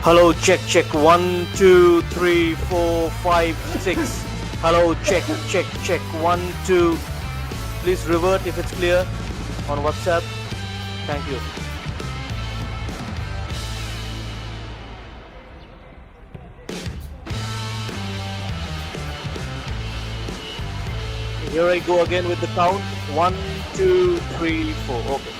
Hello, check, check. 1, 2, 3, 4, 5, 6. Hello, check, check, check. 1, 2. Please revert if it's clear on WhatsApp. Thank you. Here I go again with the count. 1, 2, 3, 4. Okay.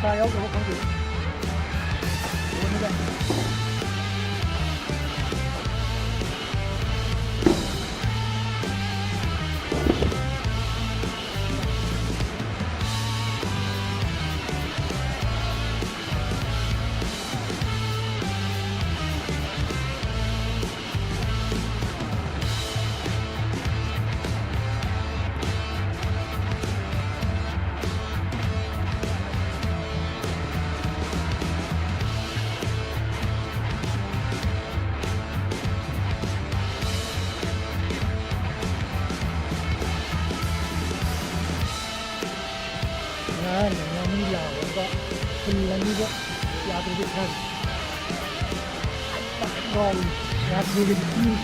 tay ốc không chịu uốn nó ra. Ini lah, enggak pelan juga. Ya berdekat. Tak gol, ya berdekat.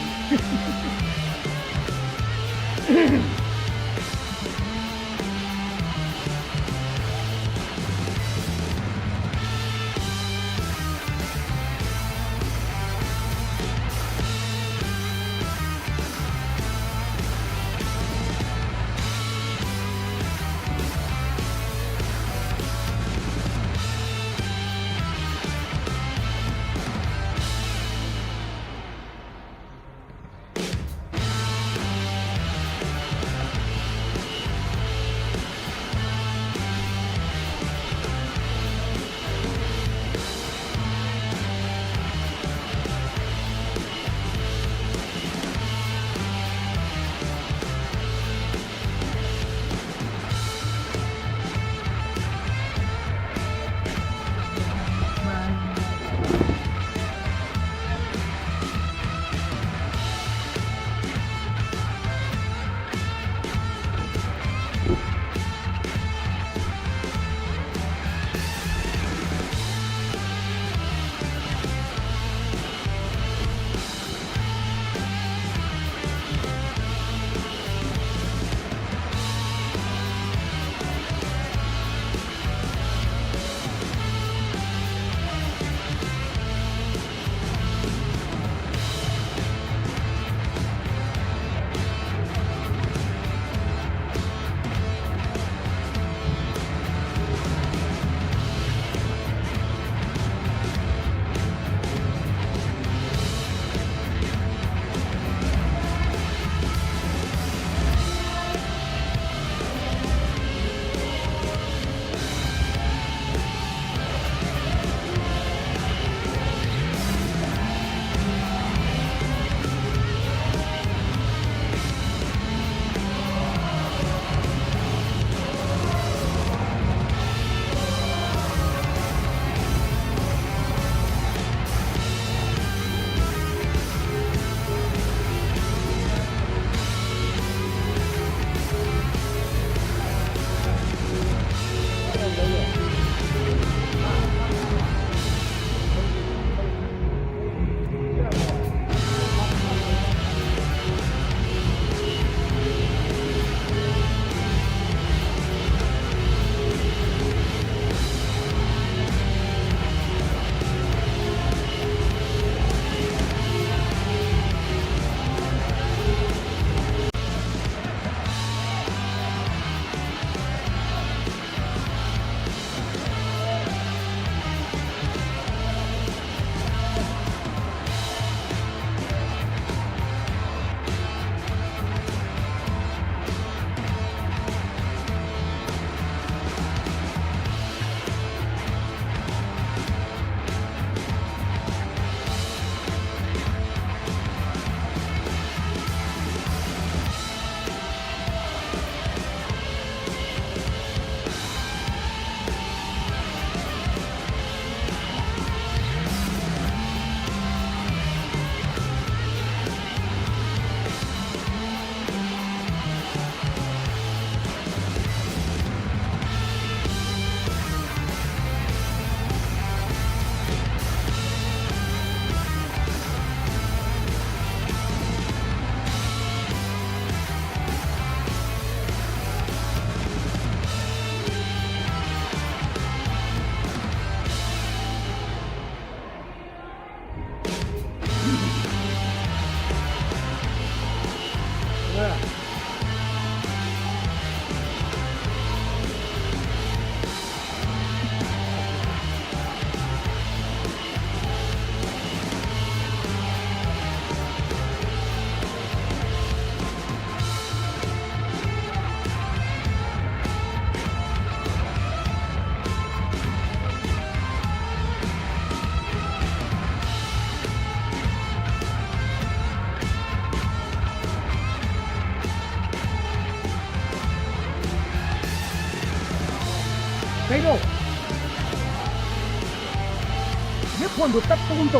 폰 놓다 조금 더.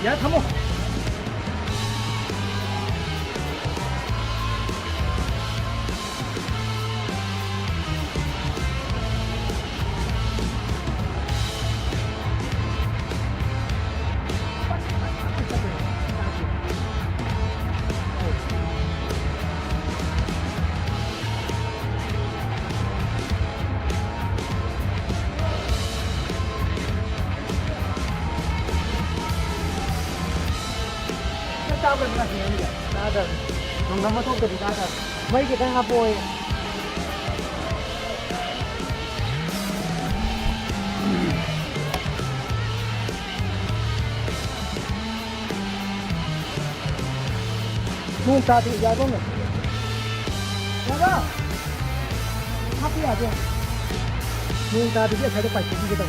야, 가모. Sabar na siya niya. Nada. Nung namatog ka di nada. May kita nga po eh. Nung tadi jago na. Jaga. Happy aja. Nung tadi dia saya dapat kita.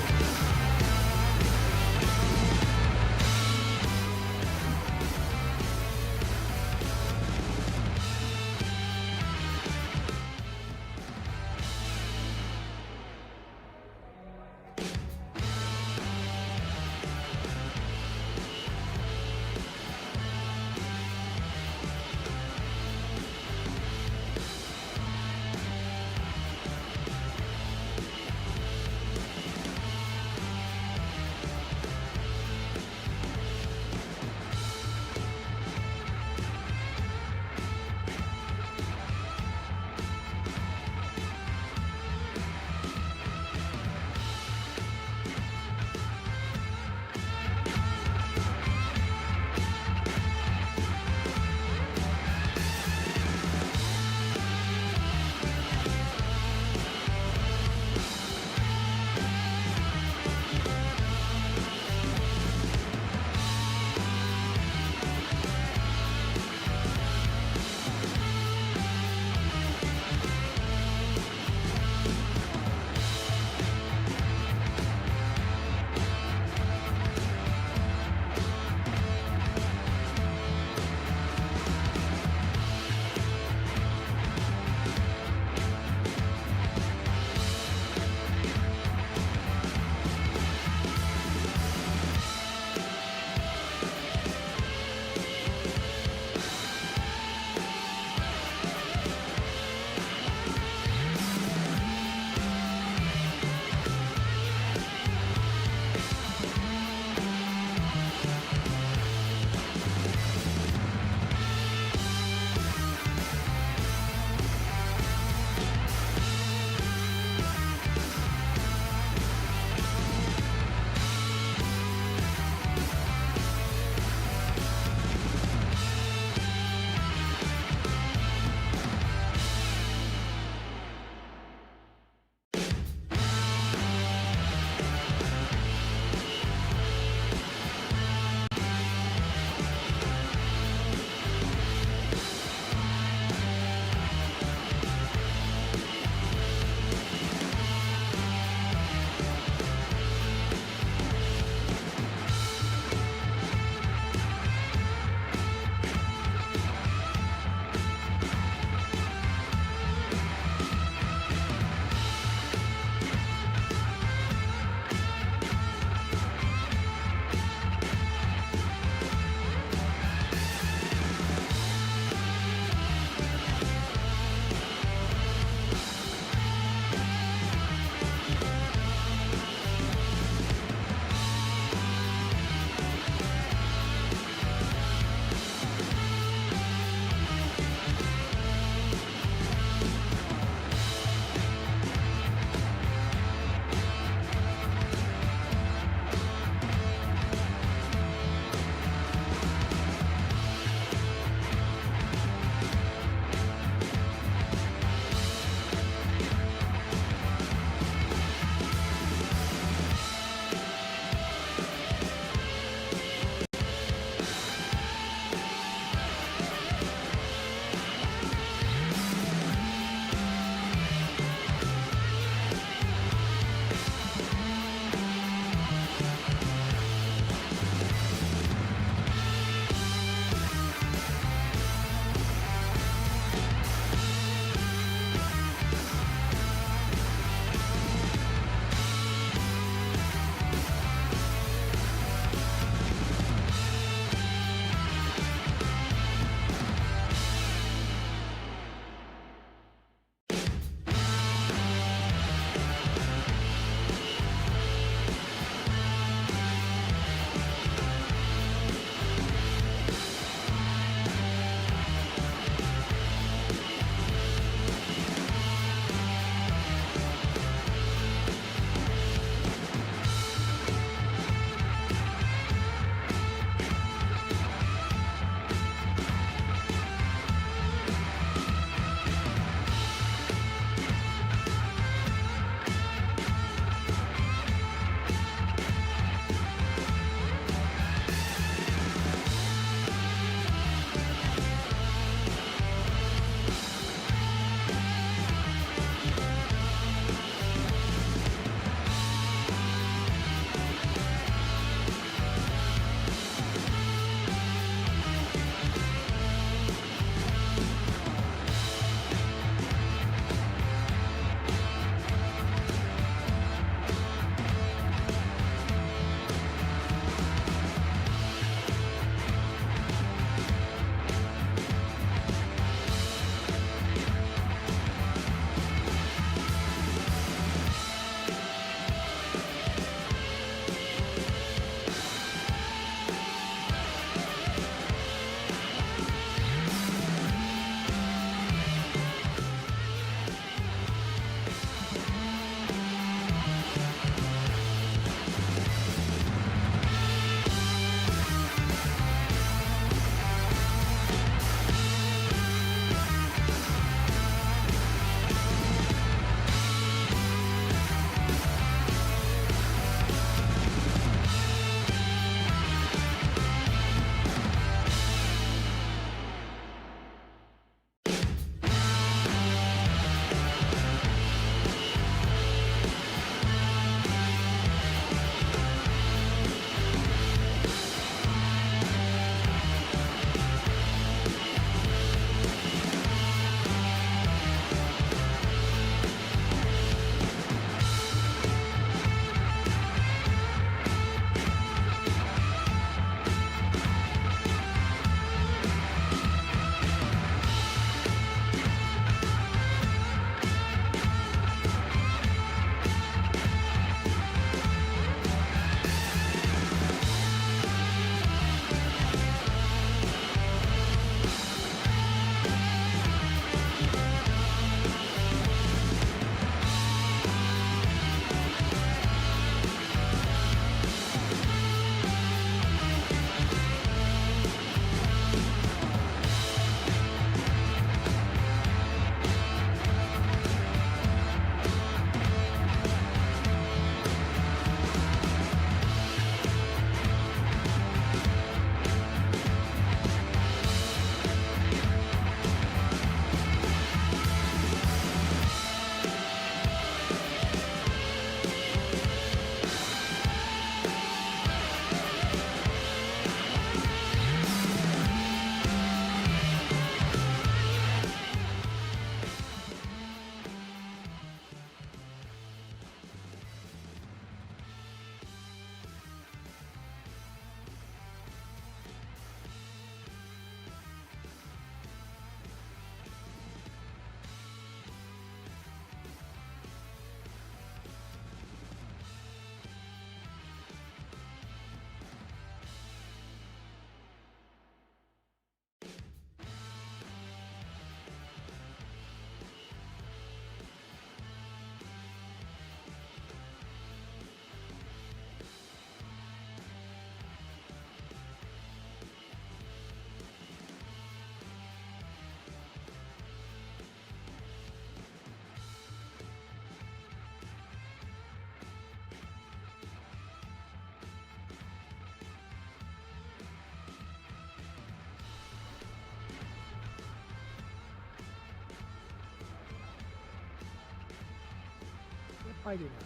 快点了，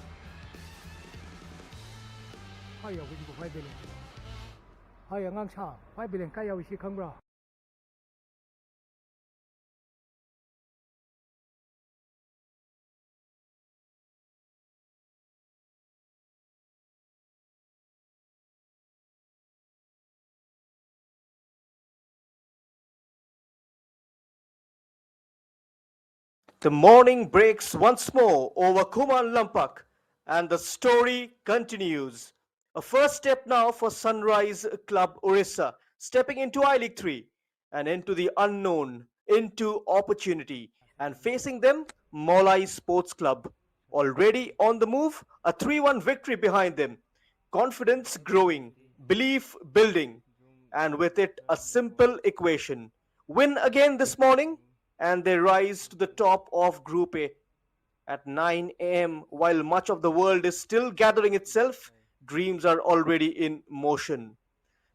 快有不快点了，快有啱差，快点该有些坑了。The morning breaks once more over Kuman Lampak, and the story continues. A first step now for Sunrise Club Orissa, stepping into I League 3 and into the unknown, into opportunity, and facing them, Mawlai Sports Club. Already on the move, a 3-1 victory behind them. Confidence growing, belief building, and with it, a simple equation. Win again this morning, and they rise to the top of Group A. At 9 a.m., while much of the world is still gathering itself, dreams are already in motion.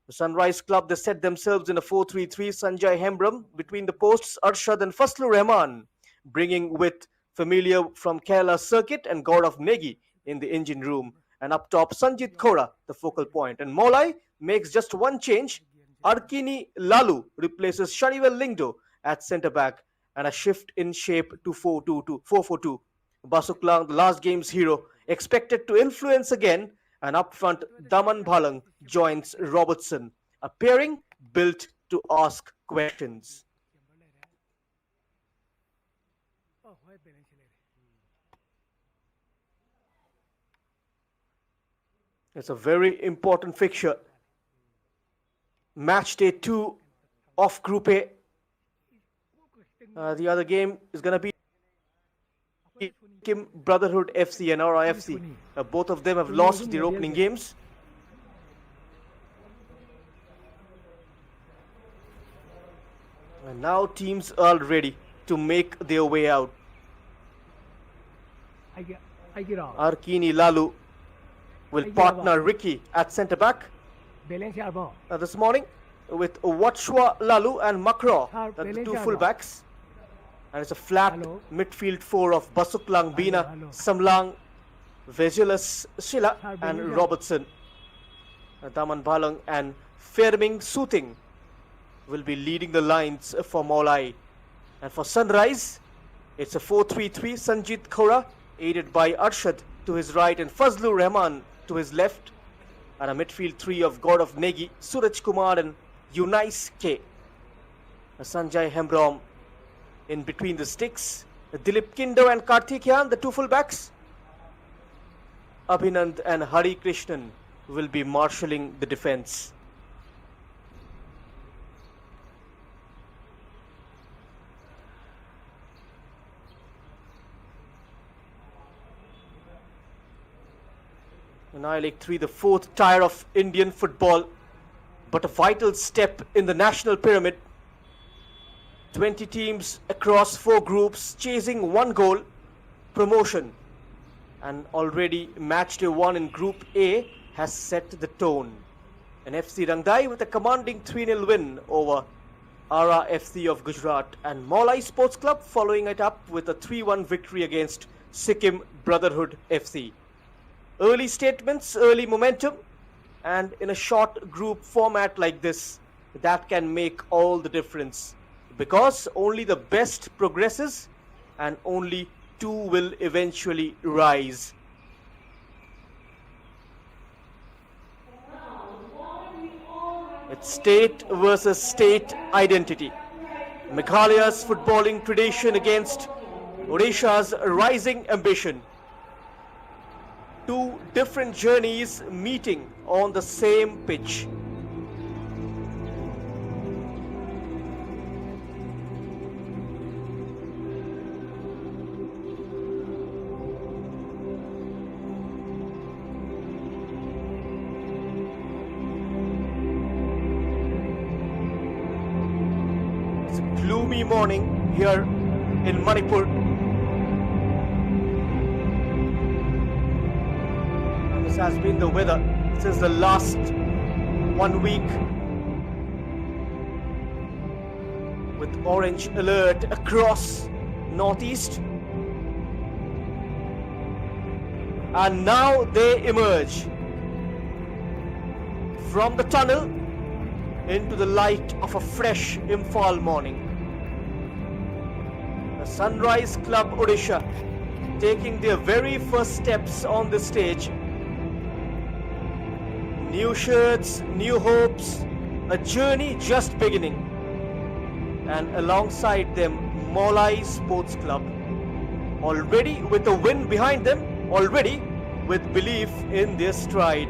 The Sunrise Club, they set themselves in a 4-3-3. Sanjay Hembram between the posts, Arshad and Faslu Rahman, bringing with familiar from Kerala circuit and Gaurav Negi in the engine room. And up top, Sanjit Khora, the focal point. And Mawlai makes just one change. Arkini Lalu replaces Shanivel Lingdo at centre back, and a shift in shape to 4-4-2. Basuklang, the last game's hero, expected to influence again, and up front, Daman Bhalang joins Robertson, a pairing built to ask questions. It's a very important fixture. Match day 2 of Group A. The other game is going to be Kim Brotherhood FC and RIFC. Both of them have lost their opening games. And now teams are ready to make their way out. Arkini Lalu will partner Ricky at centre back this morning with Watchwa Lalu and Makro, the two fullbacks. And it's a flat midfield four of Basuklang Bina, Samlang, Vejulas Shila and Robertson. Daman Bhalang and Ferming Suting will be leading the lines for Mawlai. And for Sunrise, it's a 4-3-3. Sanjit Khora, aided by Arshad to his right and Fazlu Rahman to his left. And a midfield three of Gaurav Negi, Suraj Kumar and Unais K. Sanjay Hembram in between the sticks. Dilip Kindo and Karthikeyan, the two fullbacks. Abhinand and Hari Krishnan will be marshalling the defense. In I League 3, the fourth tier of Indian football, but a vital step in the national pyramid. 20 teams across 4 groups chasing one goal, promotion. And already match day 1 in Group A has set the tone. And FC Rangdai with a commanding 3-0 win over RRFC of Gujarat, and Mawlai Sports Club following it up with a 3-1 victory against Sikkim Brotherhood FC. Early statements, early momentum, and in a short group format like this, that can make all the difference, because only the best progresses and only 2 will eventually rise. It's state versus state identity. Meghalaya's footballing tradition against Orissa's rising ambition. 2 different journeys meeting on the same pitch. It's a gloomy morning here in Manipur. This has been the weather since the last 1 week, with orange alert across northeast. And now they emerge from the tunnel into the light of a fresh Imphal morning. The Sunrise Club Orissa taking their very first steps on the stage. New shirts, new hopes, a journey just beginning. And alongside them, Mawlai Sports Club, already with a win behind them, already with belief in their stride.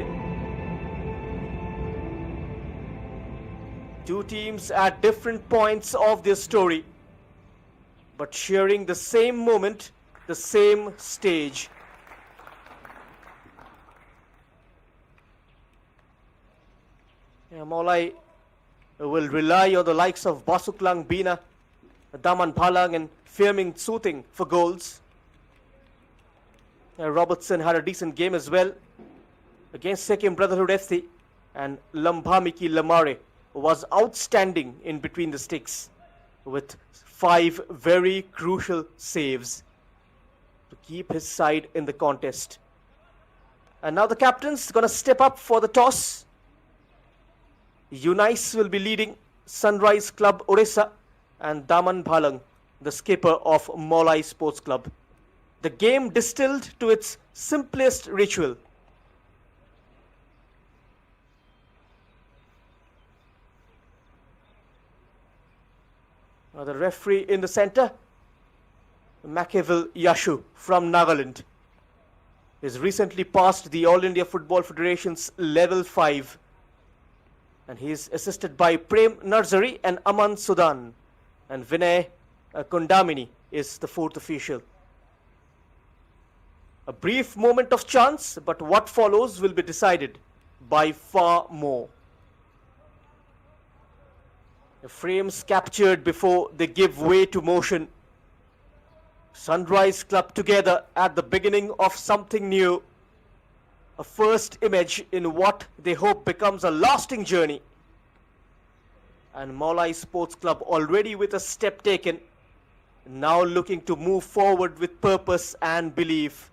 Two teams at different points of their story, but sharing the same moment, the same stage. Mawlai will rely on the likes of Basuklang Bina, Daman Phalang and Firming Suting for goals. Robertson had a decent game as well against Sikkim Brotherhood FC, and Lambhamiki Lamare was outstanding in between the sticks with 5 very crucial saves to keep his side in the contest. And now the captain's gonna step up for the toss. Unice will be leading Sunrise Club Orissa, and Daman Phalang, the skipper of Mawlai Sports Club. The game distilled to its simplest ritual. Now the referee in the center, Makevil Yashu from Nagaland, has recently passed the All India Football Federation's Level 5, and he is assisted by Prem Narzari and Aman Sudan, and Vinay Kundamini is the 4th official. A brief moment of chance, but what follows will be decided by far more. The frames captured before they give way to motion. Sunrise Club together at the beginning of something new. A first image in what they hope becomes a lasting journey. And Mawlai Sports Club already with a step taken, now looking to move forward with purpose and belief.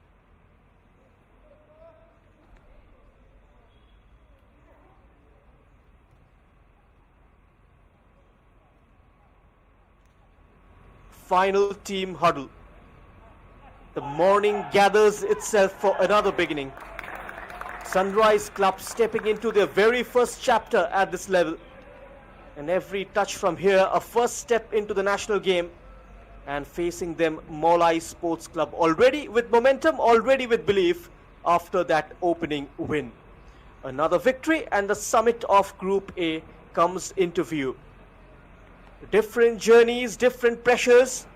Final team huddle. The morning gathers itself for another beginning. Sunrise Club stepping into their very first chapter at this level. And every touch from here a first step into the national game. And facing them, Mawlai Sports Club, already with momentum, already with belief after that opening win. Another victory and the summit of Group A comes into view. Different journeys, different pressures,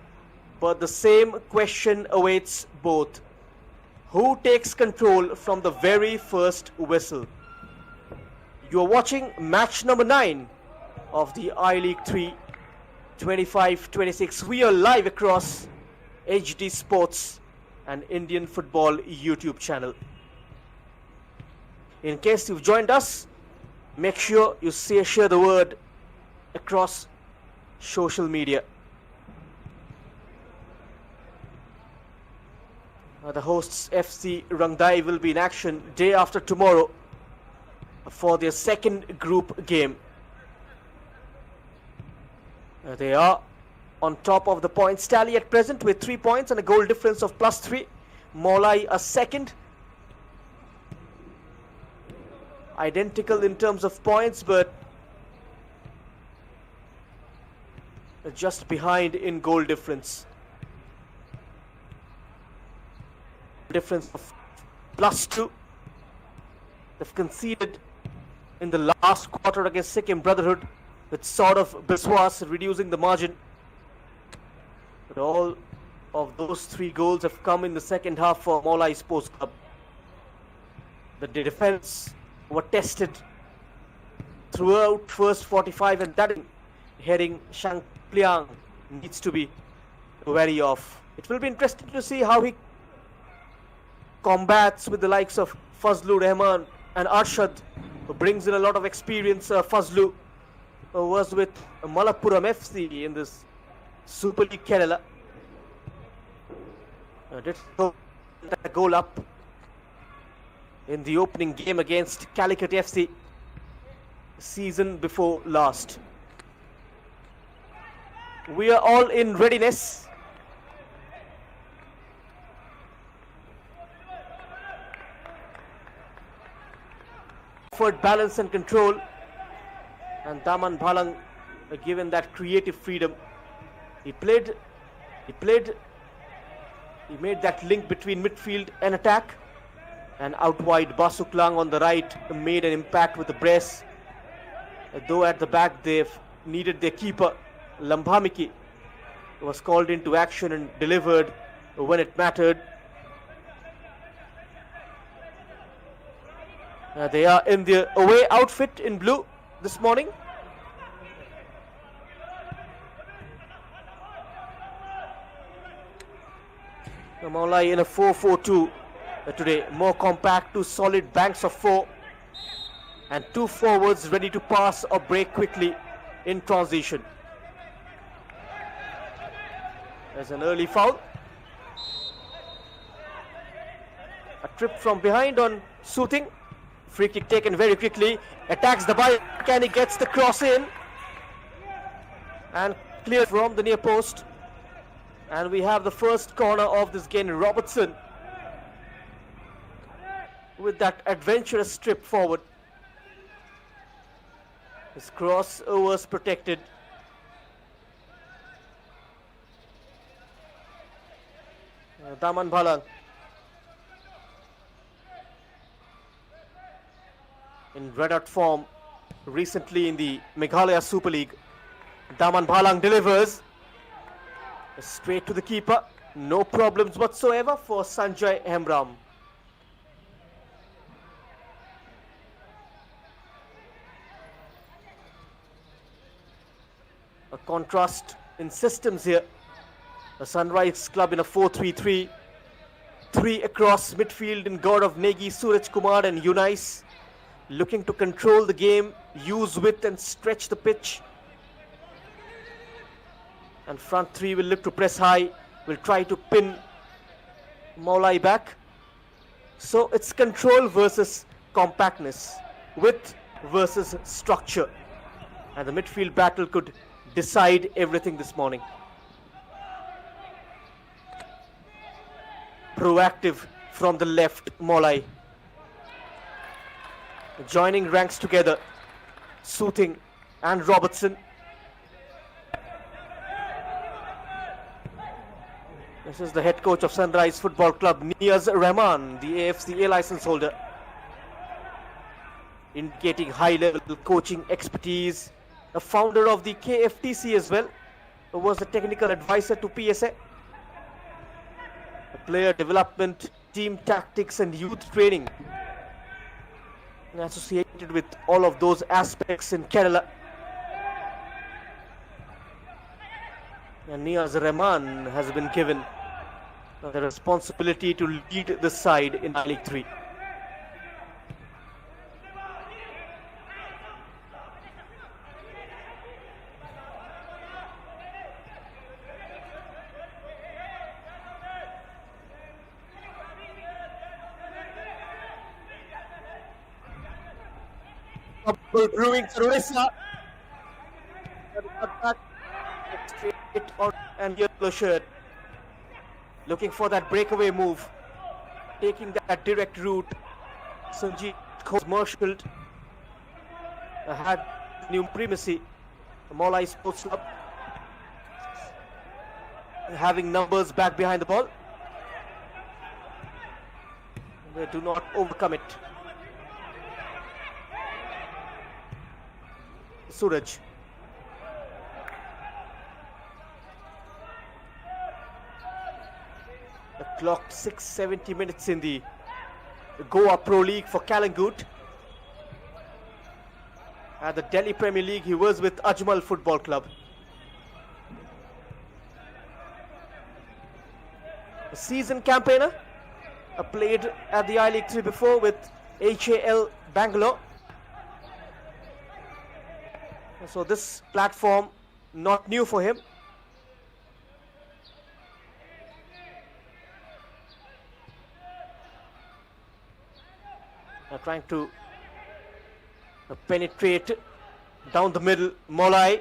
but the same question awaits both. Who takes control from the very first whistle? You are watching match number 9 of the I-League 3 25-26. We are live across HD Sports and Indian Football YouTube channel. In case you've joined us, make sure you share the word across social media. The hosts FC Rangdai will be in action day after tomorrow for their second group game. They are on top of the points tally at present with 3 points and a goal difference of +3. Mawlai a second, identical in terms of points, but just behind in goal difference. Difference of +2. They've conceded in the last quarter against Sikkim Brotherhood, with sort of Biswas reducing the margin. But all of those 3 goals have come in the second half for Mawlai Sports Club. The defense were tested throughout first 45, and that heading Shang Pliang needs to be wary of. It will be interesting to see how he combats with the likes of Fazlu Rahman and Arshad, who brings in a lot of experience. Fazlu was with Malappuram FC in this Super League Kerala. Did a goal up in the opening game against Calicut FC season before last. We are all in readiness. Effort, balance and control, and Daman Bhalang given that creative freedom. He made that link between midfield and attack, and out wide Basuklang on the right made an impact with the brace, though at the back they've needed their keeper. Lambhamiki was called into action and delivered when it mattered. They are in their away outfit in blue this morning. Mawlai in a 4-4-2 today, more compact, two solid banks of four, and two forwards ready to pass or break quickly in transition. There's an early foul. A trip from behind on Suting. Free kick taken very quickly. Attacks the ball and he gets the cross in. And cleared from the near post. And we have the first corner of this game. Robertson with that adventurous strip forward. His crossovers protected. Daman Bhalang in red hot form recently in the Meghalaya Super League. Daman Bhalang delivers straight to the keeper. No problems whatsoever for Sanjay Hemram. A contrast in systems here. The Sunrise Club in a 4-3-3. Three across midfield in God of Negi, Suraj Kumar and Yunais. Looking to control the game, use width and stretch the pitch. And front three will look to press high. Will try to pin Mawlai back. So it's control versus compactness. Width versus structure. And the midfield battle could decide everything this morning. Proactive from the left, Mawlai. Joining ranks together, Suting and Robertson. This is the head coach of Sunrise Football Club, Niaz Rahman, the AFCA license holder. Indicating high-level coaching expertise. A founder of the KFTC as well, who was the technical advisor to PSA. Player development, team tactics and youth training associated with all of those aspects in Kerala. And Niaz Rahman has been given the responsibility to lead the side in League 3. Brewing for Orissa. Straight on and yellow shirt. Looking for that breakaway move. Taking that direct route. Sanjeev Ghosh marshaled. Had new primacy. Mawlai Sports Club having numbers back behind the ball. They do not overcome it. Suraj. The clock 6:70 minutes in the Goa Pro League for Kalangut. At the Delhi Premier League, he was with Ajmal Football Club. A seasoned campaigner, played at the I-League 3 before with HAL Bangalore. So this platform not new for him. trying to penetrate down the middle. Mawlai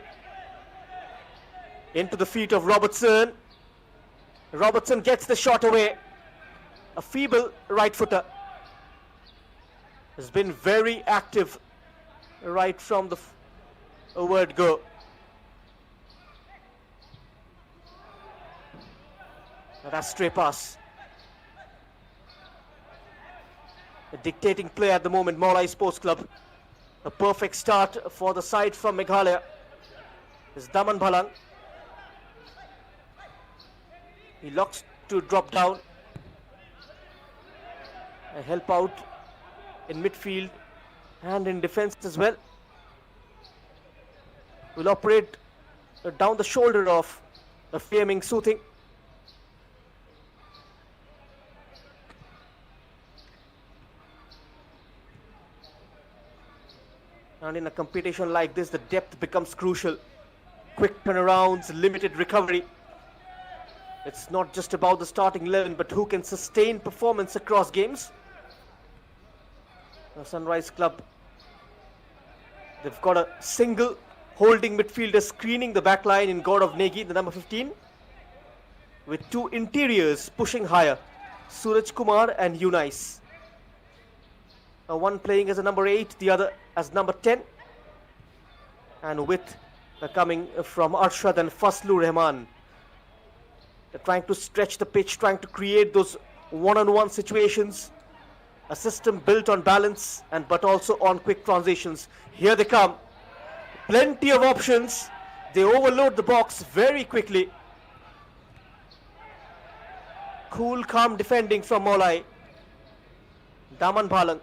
into the feet of Robertson. Robertson gets the shot away. A feeble right footer. Has been very active right from the word go. And that's stray pass. A dictating play at the moment, Mawlai Sports Club. A perfect start for the side from Meghalaya is Daman Bhalang. He looks to drop down and help out in midfield and in defense as well. Will operate down the shoulder of Flaming Soothing. And in a competition like this, the depth becomes crucial. Quick turnarounds, limited recovery. It's not just about the starting 11, but who can sustain performance across games. The Sunrise Club, they've got a single holding midfielder screening the back line in God of Negi, the number 15, with two interiors pushing higher, Suraj Kumar and Unais. One playing as a number 8, the other as number 10, and with coming from Arshad and Faslu Rahman. They're trying to stretch the pitch, trying to create those one-on-one situations. A system built on balance but also on quick transitions. Here they come. Plenty of options. They overload the box very quickly. Cool, calm defending from Mawlai. Daman Bhalang.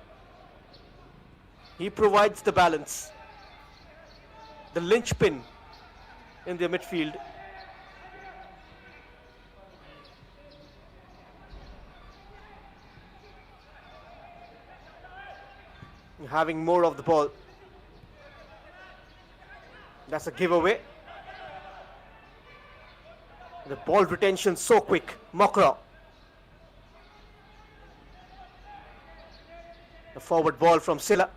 He provides the balance. The linchpin in the midfield. Having more of the ball. That's a giveaway. The ball retention so quick. Mokra. A forward ball from Silla.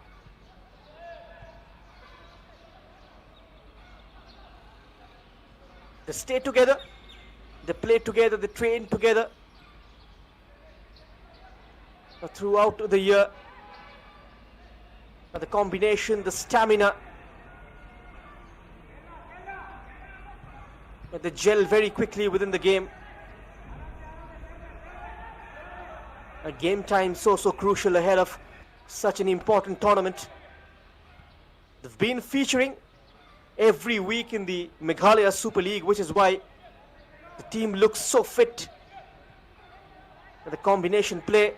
They stay together. They play together. They train together. Throughout the year. The combination, the stamina. They gel very quickly within the game. A game time so crucial ahead of such an important tournament. They've been featuring every week in the Meghalaya Super League, which is why the team looks so fit. The combination play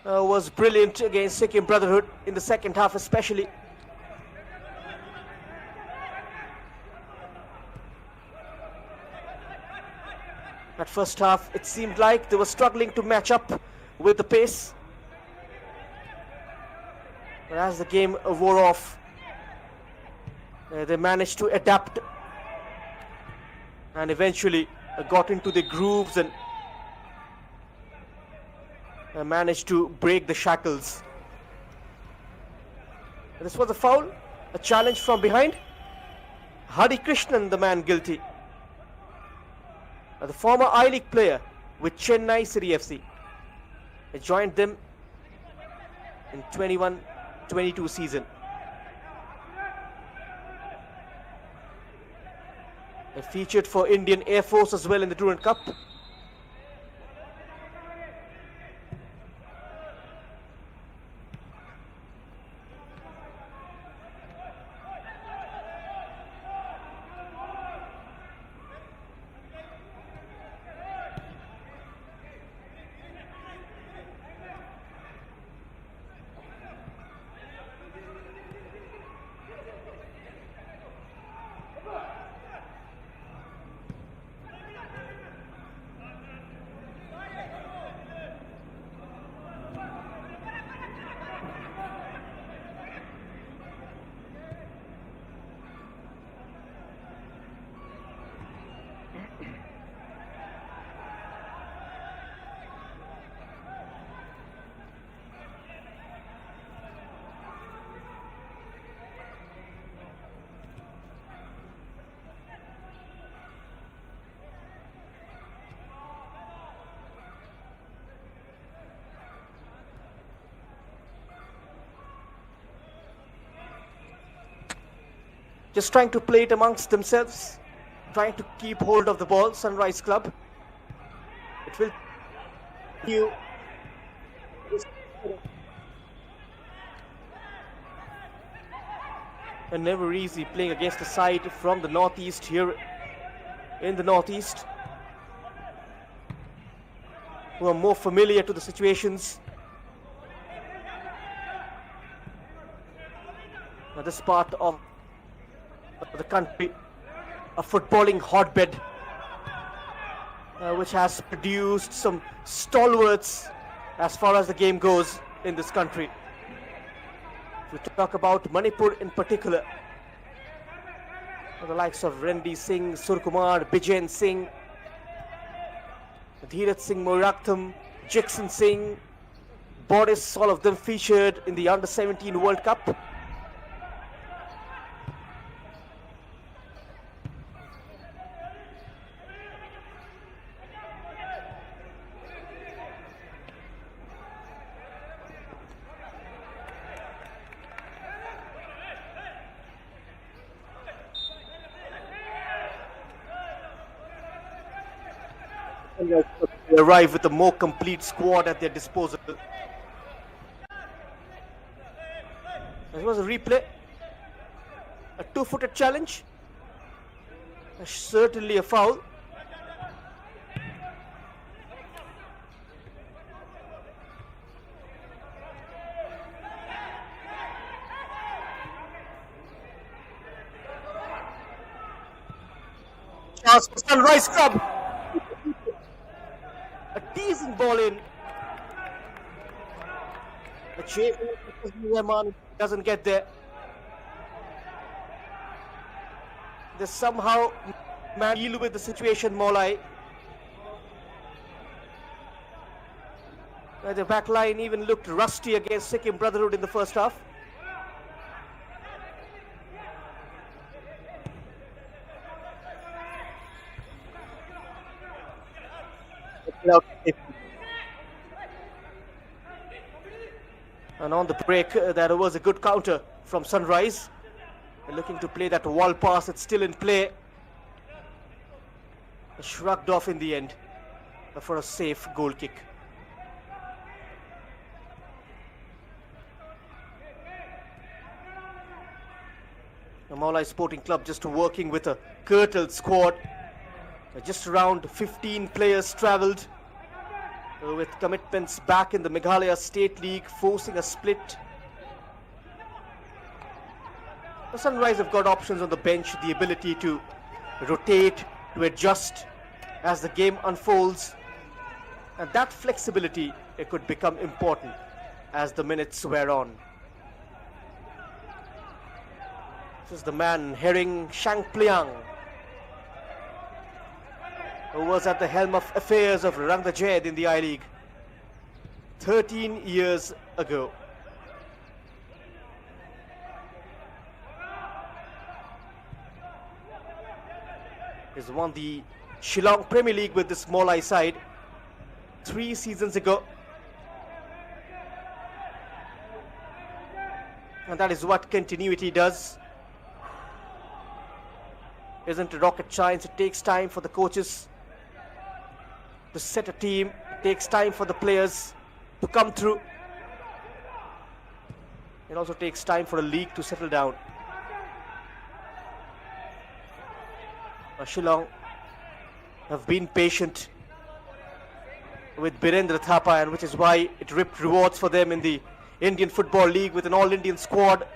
was brilliant against Sikkim Brotherhood in the second half especially. At first half, it seemed like they were struggling to match up with the pace. But as the game wore off, they managed to adapt and eventually got into the grooves and managed to break the shackles. This was a foul, a challenge from behind. Hari Krishnan, the man guilty. The former I-League player with Chennai City FC. He joined them in 21-22 season. He featured for Indian Air Force as well in the Durand Cup. Just trying to play it amongst themselves, trying to keep hold of the ball, Sunrise Club. It will you. And never easy playing against a side from the northeast here in the northeast, who are more familiar to the situations. Now this part of the country, a footballing hotbed, which has produced some stalwarts as far as the game goes in this country. We talk about Manipur in particular, the likes of Rendi Singh, Surkumar, Bijen Singh, Dheeraj Singh Moirakham, Jackson Singh, Boris, all of them featured in the Under-17 World Cup. They arrive with a more complete squad at their disposal. This was a replay, a two-footed challenge, certainly a foul. Chance for Sunrise Club. A decent ball in. The chase doesn't get there. They somehow deal with the situation, Mawlai. The back line even looked rusty against Sikkim Brotherhood in the first half. And on the break, there was a good counter from Sunrise. They're looking to play that wall pass. It's still in play. Shrugged off in the end for a safe goal kick. The Mawlai Sporting Club just working with a curtailed squad. Just around 15 players travelled, with commitments back in the Meghalaya State League, forcing a split. The Sunrise have got options on the bench, the ability to rotate, to adjust as the game unfolds. And that flexibility, it could become important as the minutes wear on. This is the man, Herring Shangpliang, who was at the helm of affairs of Rang the Jed in the I-League 13 years ago. He's won the Shillong Premier League with this Mawlai side 3 seasons ago. And that is what continuity does. Isn't a rocket science. It takes time for the coaches to set a team. It takes time for the players to come through. It also takes time for a league to settle down. Shillong have been patient with Birendra Thapa, and which is why it ripped rewards for them in the Indian Football League with an all-Indian squad.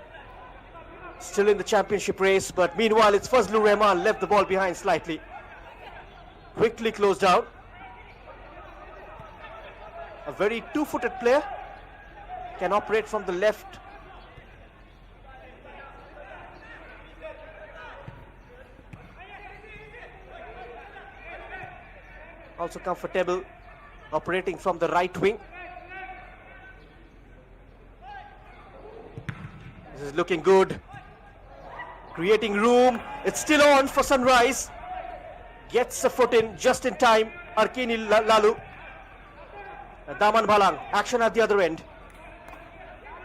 Still in the championship race, but meanwhile it's Fazlur Rahman left the ball behind slightly. Quickly closed out. A very two-footed player, can operate from the left. Also comfortable operating from the right wing. This is looking good. Creating room. It's still on for Sunrise. Gets a foot in just in time. Arkeni Lalu. Daman Balang. Action at the other end.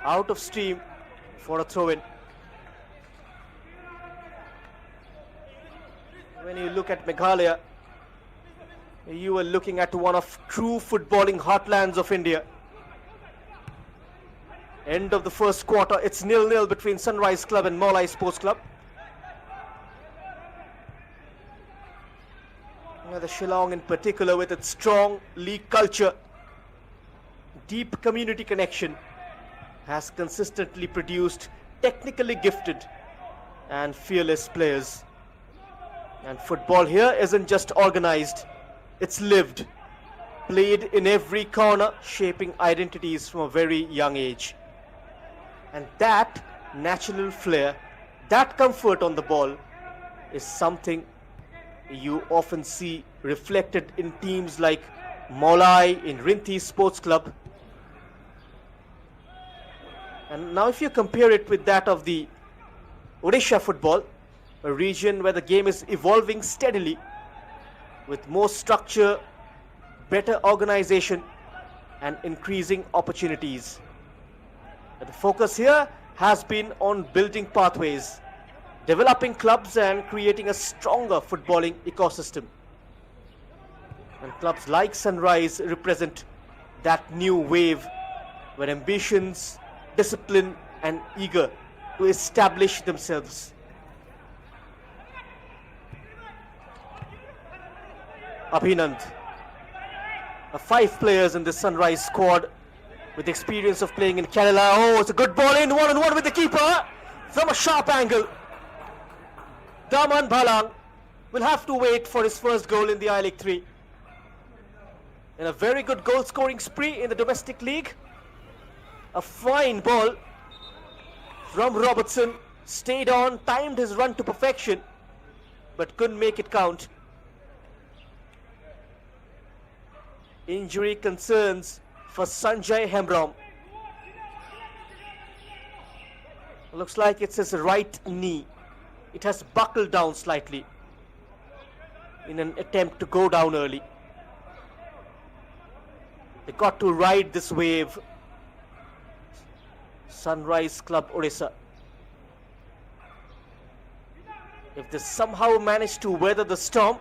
Out of steam for a throw-in. When you look at Meghalaya, you are looking at one of true footballing heartlands of India. End of the first quarter, it's 0-0 between Sunrise Club and Mawlai Sports Club. The Shillong in particular, with its strong league culture, deep community connection, has consistently produced technically gifted and fearless players. And football here isn't just organized, it's lived, played in every corner, shaping identities from a very young age. And that natural flair, that comfort on the ball, is something you often see reflected in teams like Mawlai, in Rinthi Sports Club. And now if you compare it with that of the Orissa football, a region where the game is evolving steadily with more structure, better organization and increasing opportunities. But the focus here has been on building pathways, developing clubs and creating a stronger footballing ecosystem. And clubs like Sunrise represent that new wave where ambitions, discipline and eager to establish themselves. Abhinand, 5 players in the Sunrise squad with experience of playing in Kerala. Oh, it's a good ball in, one-on-one with the keeper from a sharp angle. Daman Bhalang will have to wait for his first goal in the I-League 3. In a very good goal scoring spree in the domestic league. A fine ball from Robertson, stayed on, timed his run to perfection, but couldn't make it count. Injury concerns for Sanjay Hembrom. Looks like it's his right knee. It has buckled down slightly in an attempt to go down early. They got to ride this wave. Sunrise Club Orissa. If they somehow manage to weather the storm,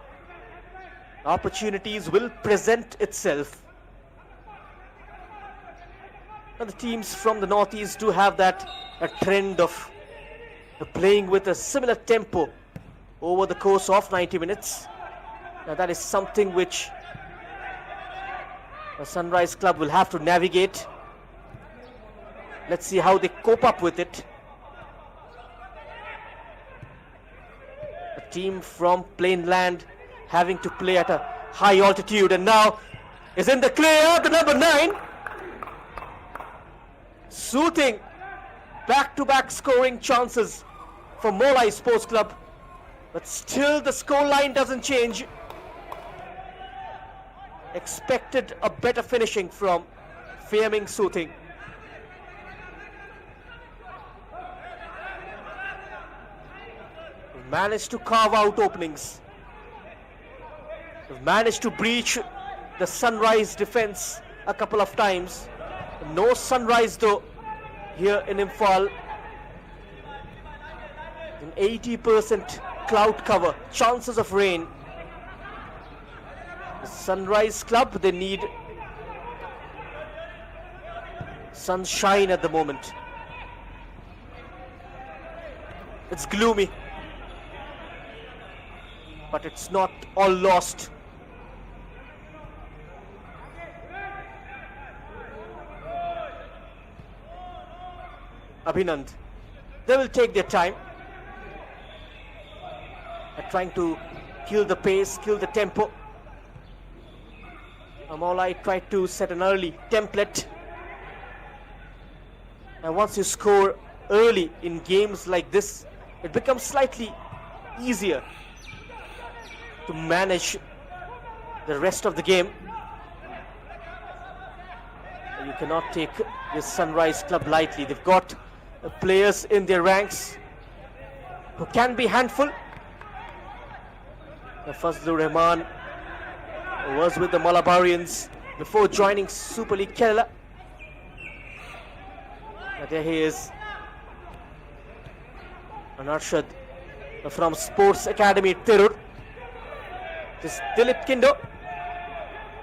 opportunities will present itself. And the teams from the northeast do have that a trend of playing with a similar tempo over the course of 90 minutes. Now that is something which the Sunrise Club will have to navigate. Let's see how they cope up with it. A team from plain land having to play at a high altitude, and now is in the clear, the number 9. Soothing back-to-back scoring chances for Mawlai Sports Club, but still the scoreline doesn't change. Expected a better finishing from Fiaming Soothing. Managed to carve out openings. We've managed to breach the Sunrise defense a couple of times. No Sunrise though here in Imphal. An 80% cloud cover, chances of rain. The Sunrise Club, they need sunshine at the moment. It's gloomy, but it's not all lost. Abhinand, they will take their time at trying to kill the pace, kill the tempo. Mawlai tried to set an early template, and once you score early in games like this, it becomes slightly easier to manage the rest of the game. You cannot take this Sunrise Club lightly. They've got players in their ranks who can be handful. Fazlur Rahman was with the Malabarians before joining Super League Kerala. And there he is, an Arshad from Sports Academy Tirur. This is Dilip Kindo.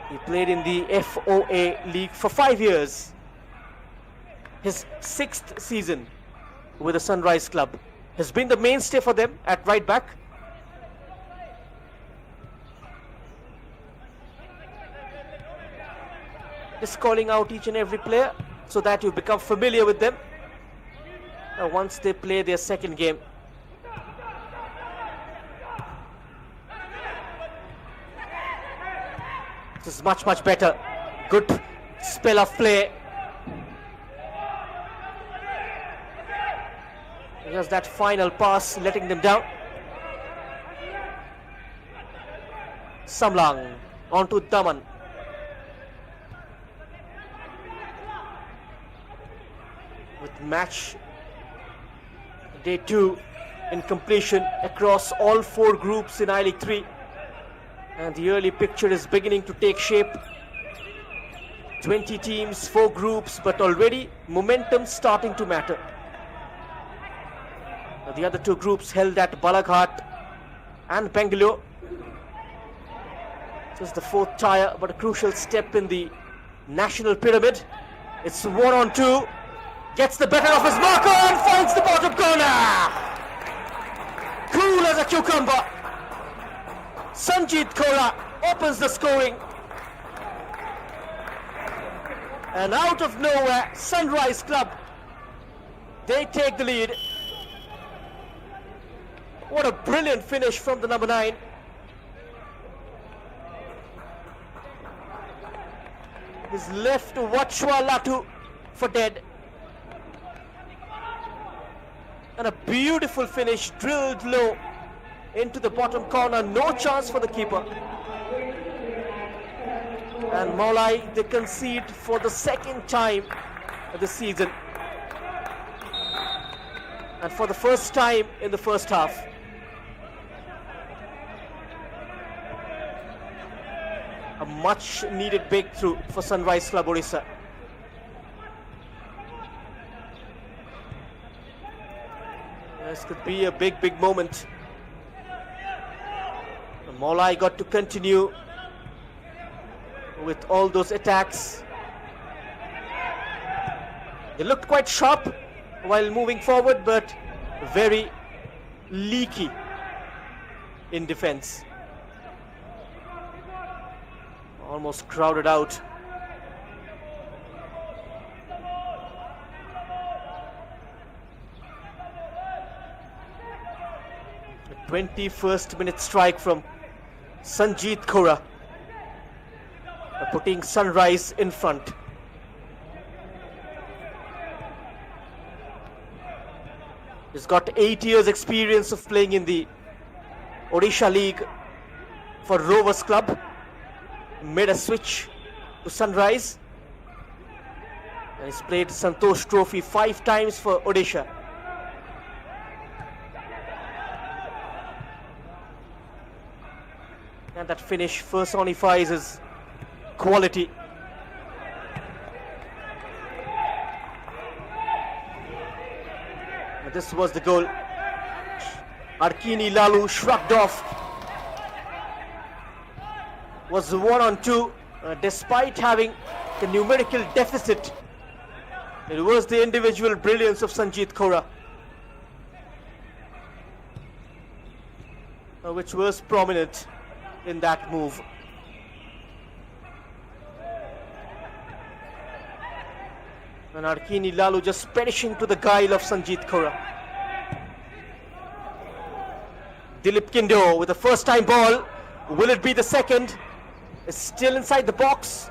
He played in the FOA League for 5 years. His 6th season with the Sunrise Club. Has been the mainstay for them at right back. Just calling out each and every player so that you become familiar with them once they play their second game. This is much better. Good spell of play. Just that final pass letting them down. Samlang onto Daman. With match day 2 in completion across all 4 groups in I-League 3. And the early picture is beginning to take shape. 20 teams, 4 groups, but already momentum starting to matter. The other 2 groups held at Balaghat and Bangalore. This is the 4th tier, but a crucial step in the national pyramid. It's 1-on-2. Gets the better of his marker and finds the bottom corner. Cool as a cucumber. Sanjeet Kaura opens the scoring. And out of nowhere, Sunrise Club, they take the lead. What a brilliant finish from the number 9. He's left Wachwa Latu for dead. And a beautiful finish, drilled low into the bottom corner. No chance for the keeper. And Mawlai, they concede for the 2nd time this season. And for the first time in the first half. A much needed breakthrough for Sunrise Club Orissa. This could be a big moment. Mawlai got to continue with all those attacks. They looked quite sharp while moving forward, but very leaky in defense. Almost crowded out. The 21st minute strike from Sanjeet Kaura, putting Sunrise in front. He's got 8 years experience of playing in the Odisha League for Rovers Club. Made a switch to Sunrise. And he's played Santosh Trophy 5 times for Odisha. And that finish personifies his quality. And this was the goal. Arkini Lalu shrugged off. Was 1-on-2 despite having the numerical deficit. It was the individual brilliance of Sanjeet Kaura which was prominent in that move. And Arkini Lalu just perishing to the guile of Sanjeet Kaura. Dilip Kindo with the first time ball. Will it be the second? It's still inside the box.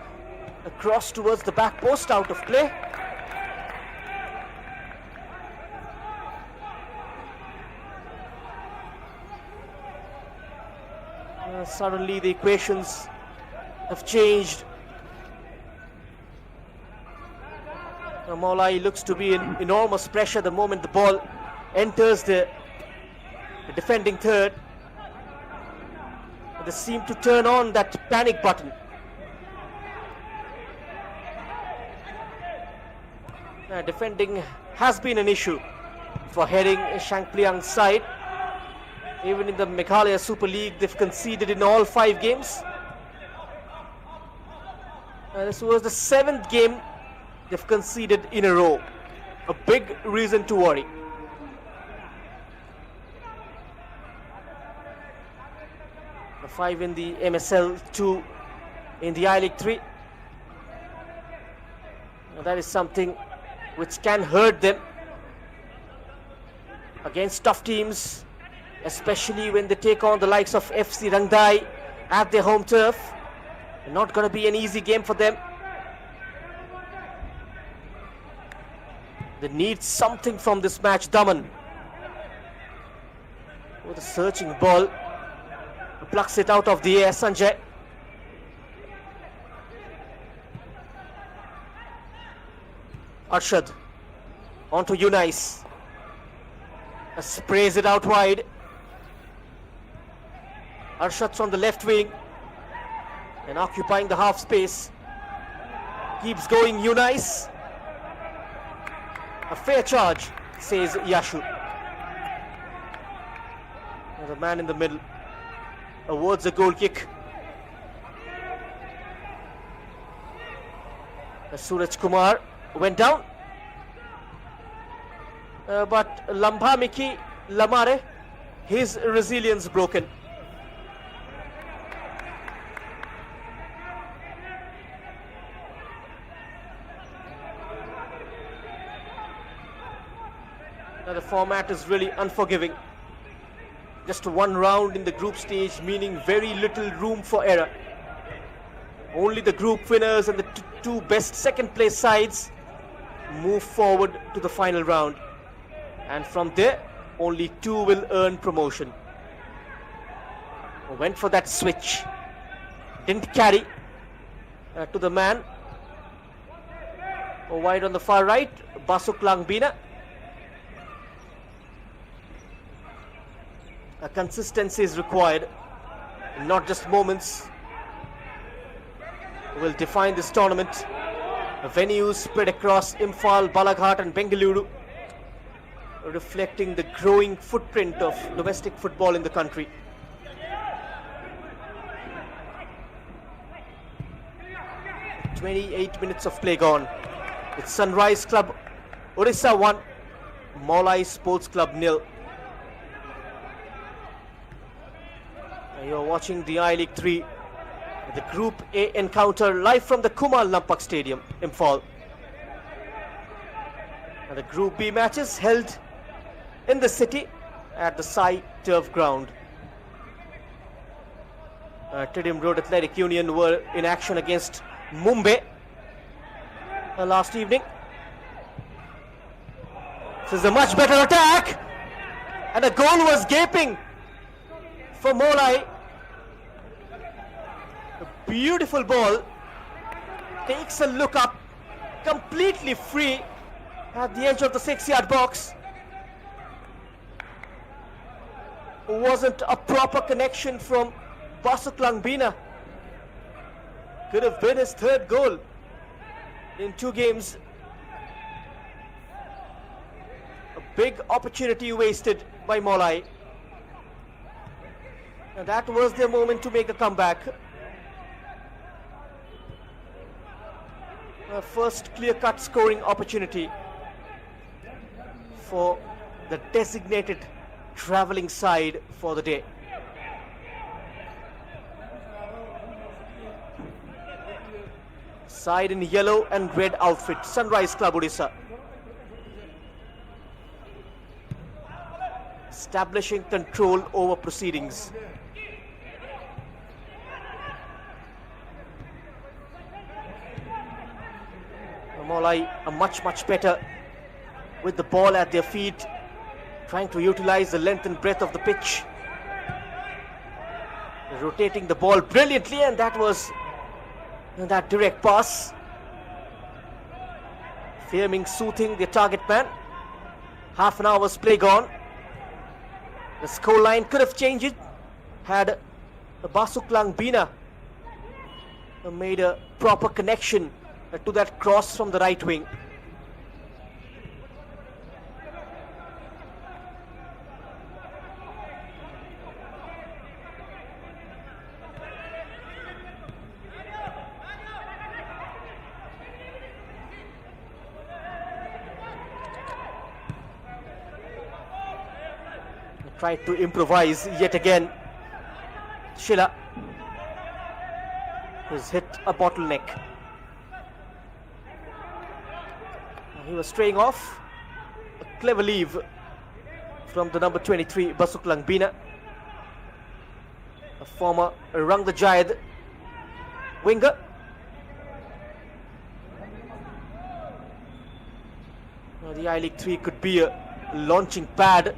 Across towards the back post, out of play. Suddenly the equations have changed. Mawlai looks to be in enormous pressure the moment the ball enters the defending third. They seem to turn on that panic button. Defending has been an issue for heading Shangpliang's side. Even in the Meghalaya Super League, they've conceded in all 5 games. This was the 7th game they've conceded in a row. A big reason to worry. The 5 in the MSL, 2 in the I-League 3. Now that is something which can hurt them against tough teams, especially when they take on the likes of FC Rangdai at their home turf. Not going to be an easy game for them. They need something from this match. Daman with a searching ball, plucks it out of the air. Sanjay. Arshad onto Unais. Sprays it out wide. Arshad's on the left wing and occupying the half space. Keeps going Unais. A fair charge, says Yashu. There's a man in the middle. Awards a goal kick. Suraj Kumar went down. But Lambha Miki Lamare, his resilience broken. Now the format is really unforgiving. Just one round in the group stage, meaning very little room for error. Only the group winners and the two best second place sides move forward to the final round. And from there, only 2 will earn promotion. Went for that switch. Didn't carry to the man. Wide on the far right, Basuk Langbina. Consistency is required, not just moments. Will define this tournament. Venues spread across Imphal, Balaghat and Bengaluru, reflecting the growing footprint of domestic football in the country. "28 minutes of play gone. It's Sunrise Club Orissa 1, Mawlai Sports Club 0. You're watching the I-League 3, the Group A encounter live from the Kumal Nampak Stadium, Imphal. And the Group B matches held in the city at the Sai Turf Ground. Tidim Road Athletic Union were in action against Mumbai last evening. This is a much better attack, and a goal was gaping for Mawlai. A beautiful ball, takes a look up, completely free at the edge of the 6-yard box. Wasn't a proper connection from Basuk Langbina. Could have been his 3rd goal in 2 games. A big opportunity wasted by Mawlai. And that was their moment to make a comeback. A first clear-cut scoring opportunity for the designated travelling side for the day. Side in yellow and red outfit, Sunrise Club Orissa. Establishing control over proceedings. Mawlai are much better with the ball at their feet, trying to utilize the length and breadth of the pitch. Rotating the ball brilliantly, and that was that direct pass. Firming, soothing the target man. Half an hour's play gone. The scoreline could have changed it had Basuk Langbina made a proper connection to that cross from the right wing. Tried to improvise yet again. Sheila has hit a bottleneck. He was straying off. A clever leave from the number 23, Basuk Langbina, a former Rang the Jayad winger. Now the I-League 3 could be a launching pad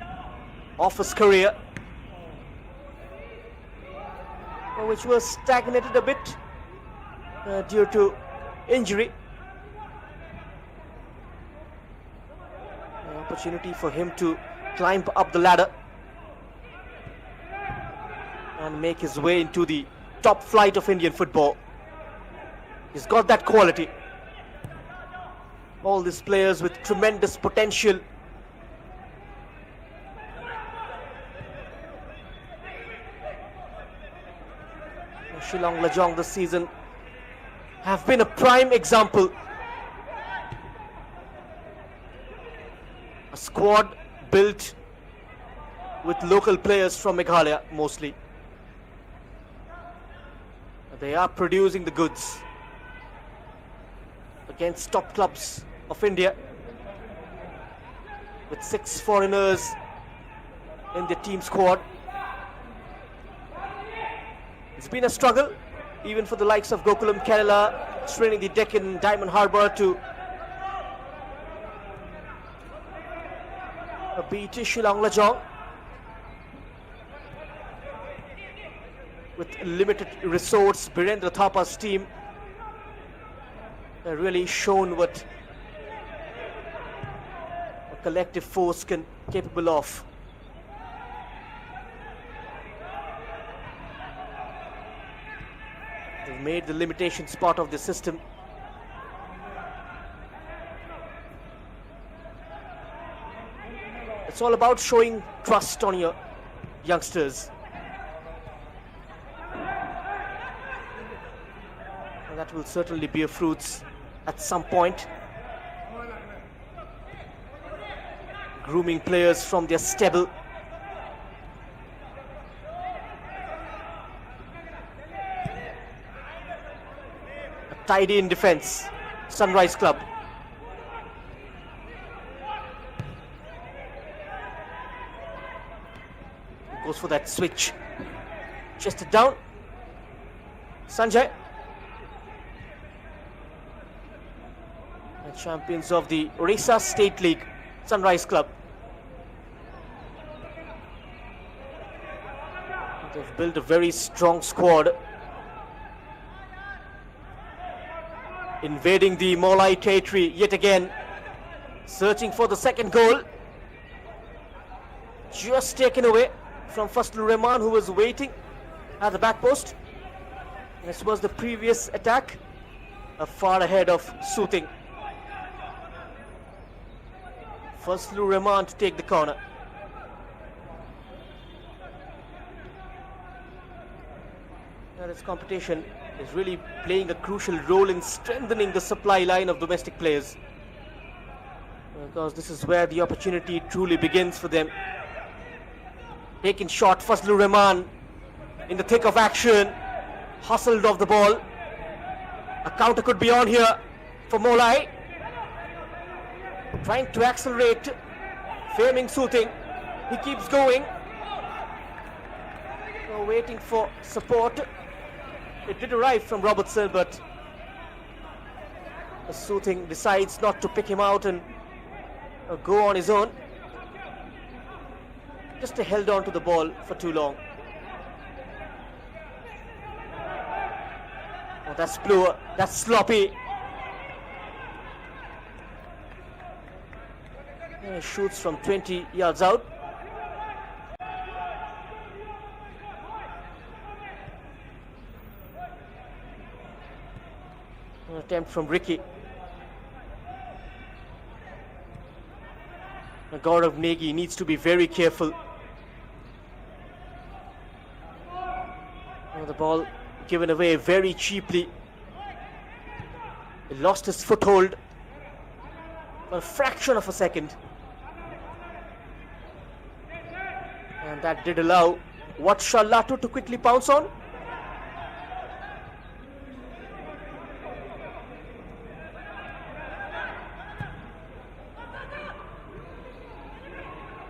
of his career, which was stagnated a bit due to injury. An opportunity for him to climb up the ladder and make his way into the top flight of Indian football. He's got that quality. All these players with tremendous potential. Shillong Lajong this season have been a prime example. A squad built with local players from Meghalaya mostly. They are producing the goods against top clubs of India, with 6 foreigners in the team squad. It's been a struggle even for the likes of Gokulam Kerala, straining the Deccan Diamond Harbour to beat Shillong Lajong. With limited resource, Birendra Thapa's team really shown what a collective force can capable of. They've made the limitations part of the system. It's all about showing trust on your youngsters. And that will certainly bear fruits at some point. Grooming players from their stable. A tidy in defense, Sunrise Club. Goes for that switch. Chested down. Sanjay. And champions of the Orissa State League, Sunrise Club. They've built a very strong squad. Invading the Mawlai territory yet again. Searching for the second goal. Just taken away from Fazlur Rahman, who was waiting at the back post. This was the previous attack, far ahead of Soothing. Fazlur Rahman to take the corner. Now this competition is really playing a crucial role in strengthening the supply line of domestic players, because this is where the opportunity truly begins for them. Taking shot, Fazlur Rahman in the thick of action, hustled off the ball. A counter could be on here for Mawlai. Trying to accelerate, Faming Soothing. He keeps going. So waiting for support. It did arrive from Robertson, but Soothing decides not to pick him out and go on his own. Just held on to the ball for too long. Oh, that's poor, that's sloppy. He shoots from 20 yards out. An attempt from Ricky. Gaurav Negi needs to be very careful. The ball given away very cheaply. He lost his foothold for a fraction of a second. And that did allow Latu to quickly pounce on.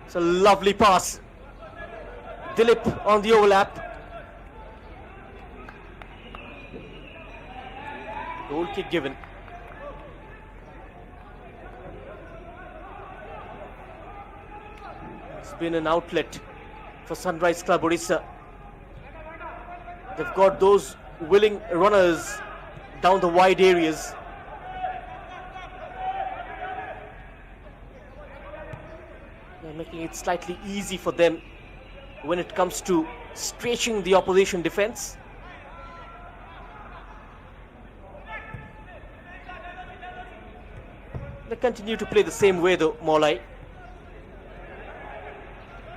It's a lovely pass. Dilip on the overlap. Goal kick given. It's been an outlet for Sunrise Club Orissa. They've got those willing runners down the wide areas. They're making it slightly easy for them when it comes to stretching the opposition defense. They continue to play the same way though, Mawlai.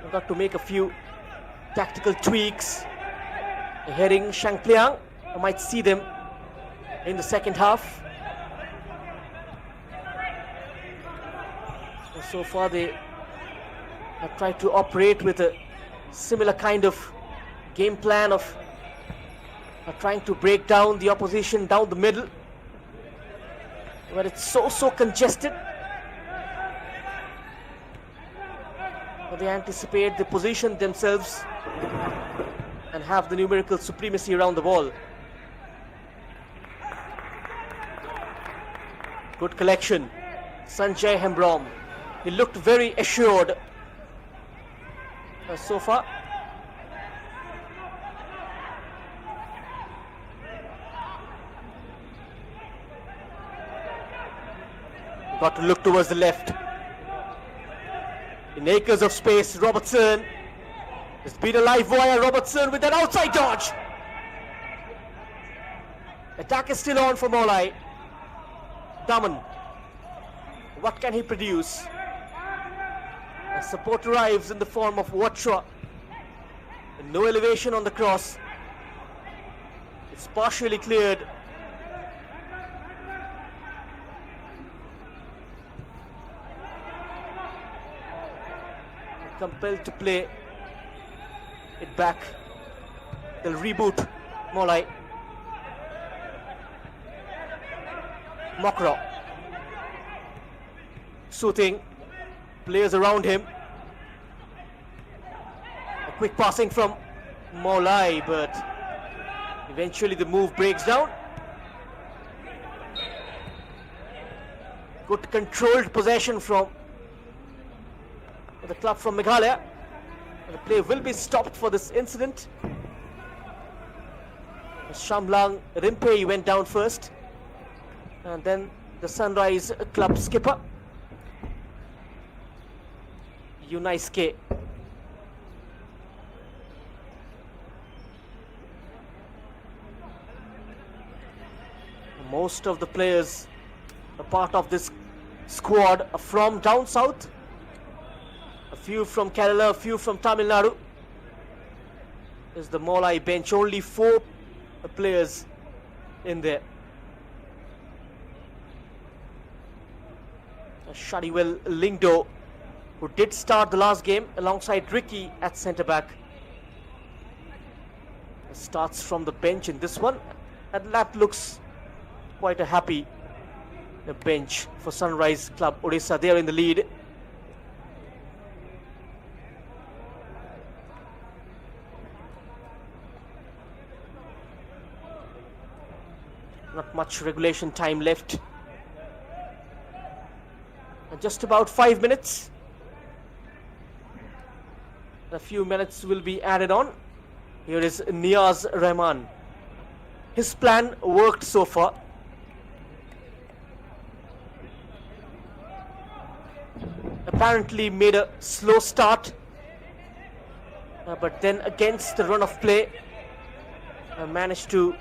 They've got to make a few tactical tweaks. Heading Shangpliang, I might see them in the second half. And so far they have tried to operate with a similar kind of game plan of trying to break down the opposition down the middle, where it's so congested. But they anticipate, they position themselves and have the numerical supremacy around the ball. Good collection. Sanjay Hembrom. He looked very assured so far. Got to look towards the left. In acres of space, Robertson. It's been a live wire. Robertson with an outside dodge. Attack is still on for Mawlai. Daman. What can he produce? A support arrives in the form of Watra. And no elevation on the cross. It's partially cleared. Compelled to play it back. They'll reboot Mawlai. Mokro. Soothing. Players around him. A quick passing from Mawlai, but eventually the move breaks down. Good controlled possession from the club from Meghalaya. The play will be stopped for this incident. Shamlang Rimpe went down first, and then the Sunrise Club skipper Yunaisuke. Most of the players a part of this squad are from down south. A few from Kerala, a few from Tamil Nadu. Is the Mawlai bench, only 4 players in there. Shadiwell Lingdo, who did start the last game alongside Ricky at centre back, starts from the bench in this one, and that looks quite a happy bench for Sunrise Club Orissa. They are in the lead. Not much regulation time left. Just about 5 minutes. A few minutes will be added on. Here is Niaz Rahman. His plan worked so far. Apparently made a slow start, but then against the run of play managed to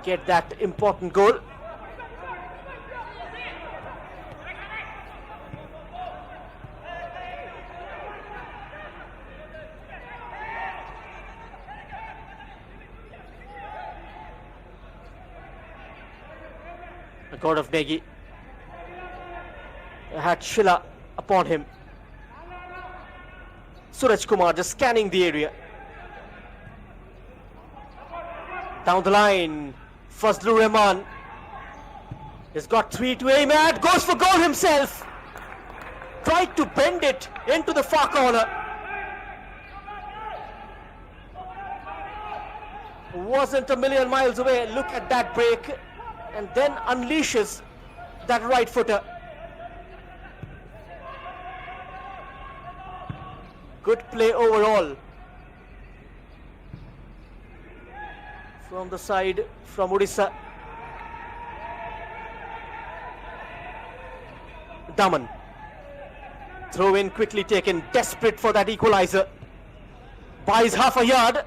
get that important goal. The God of Negi had Shila upon him. Suraj Kumar just scanning the area. Down the line, Fazlur Rahman. He's got 3 to aim at, goes for goal himself. Tried to bend it into the far corner. Wasn't a million miles away. Look at that break. And then unleashes that right footer. Good play overall. From the side, from Orissa. Daman. Throw in quickly taken, desperate for that equalizer. Buys half a yard.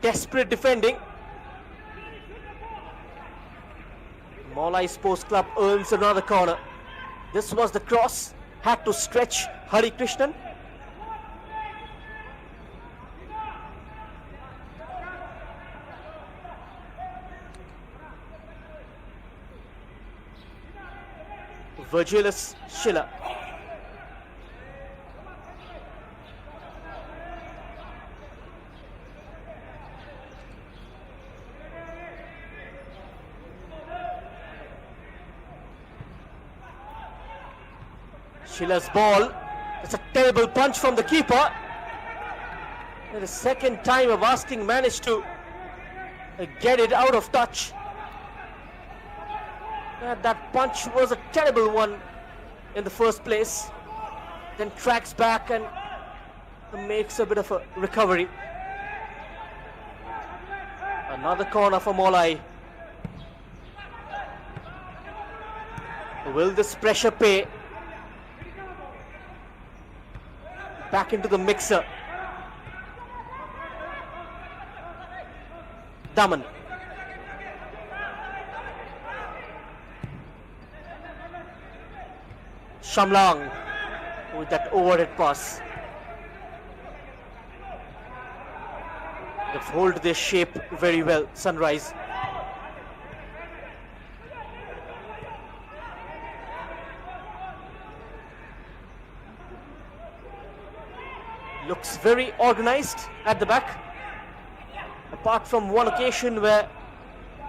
Desperate defending. Mawlai Sports Club earns another corner. This was the cross. Had to stretch Hari Krishnan. Virgilius Schiller. Schiller's ball. It's a terrible punch from the keeper. And the second time of asking managed to get it out of touch. That punch was a terrible one in the first place. Then tracks back and makes a bit of a recovery. Another corner for Mawlai. Will this pressure pay? Back into the mixer. Daman. Shamlang with that overhead pass. They've hold their shape very well, Sunrise. Looks very organized at the back. Apart from one occasion where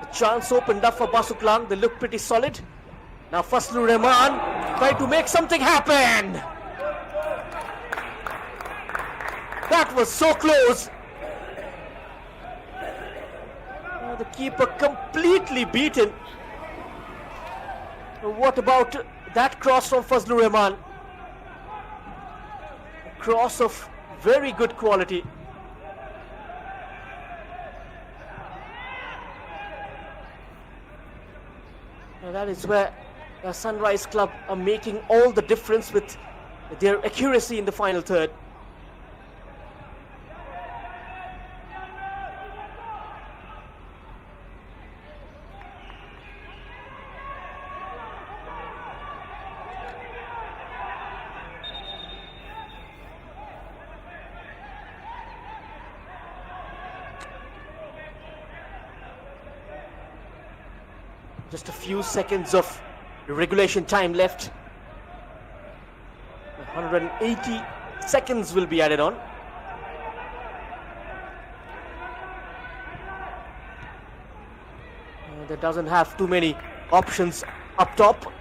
the chance opened up for Basuklang, they look pretty solid. Now Fazlur Rahman trying to make something happen. That was so close. The keeper completely beaten. What about that cross from Fazlur Rahman? A cross of very good quality. And that is where the Sunrise Club are making all the difference with their accuracy in the final third. Just a few seconds of regulation time left. 180 seconds will be added on. That doesn't have too many options up top.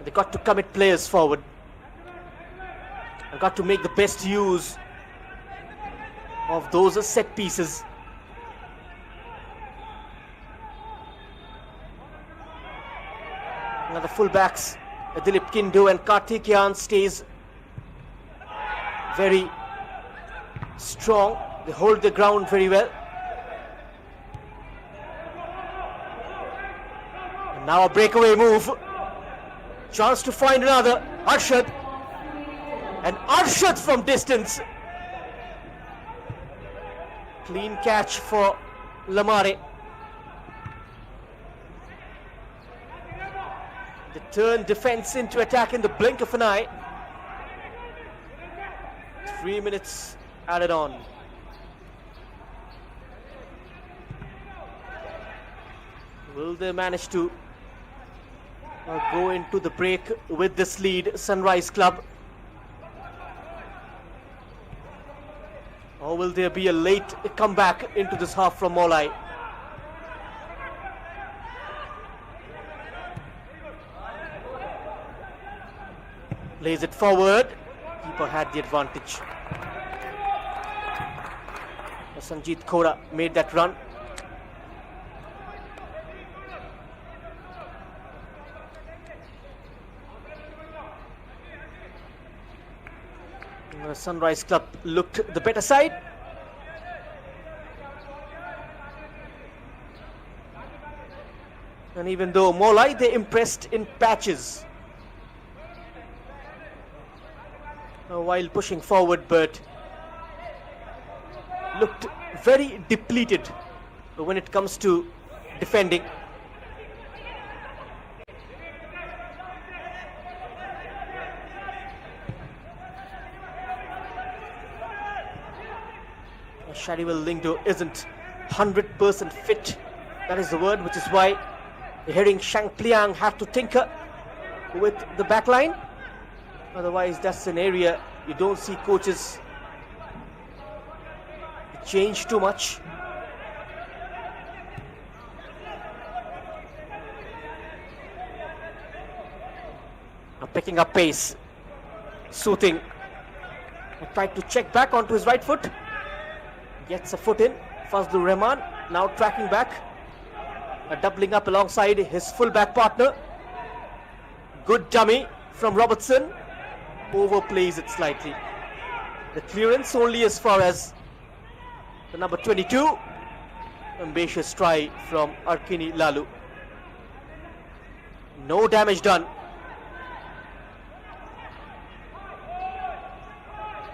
They got to commit players forward and got to make the best use of those set pieces. Now the fullbacks, Dilip Kindu and Karthikeyan, stays very strong. They hold the ground very well. And now a breakaway move. Chance to find another. Arshad. And Arshad from distance. Clean catch for Lamare. They turn defense into attack in the blink of an eye. 3 minutes added on. Will they manage to go into the break with this lead, Sunrise Club. Or will there be a late comeback into this half from Mawlai? Plays it forward. Keeper had the advantage. Sanjeet Kaura made that run. Sunrise Club looked the better side. And even though Mawlai, they impressed in patches while pushing forward, but looked very depleted when it comes to defending. Shadiwal Lingdo isn't 100% fit. That is the word, which is why Hering Shangpliang had to tinker with the back line. Otherwise, that's an area you don't see coaches change too much. Now picking up pace. Soothing tried to check back onto his right foot. Gets a foot in. Fazlur Rahman now tracking back. Doubling up alongside his full-back partner. Good dummy from Robertson. Overplays it slightly. The clearance only as far as the number 22. Ambitious try from Arkini Lalu. No damage done.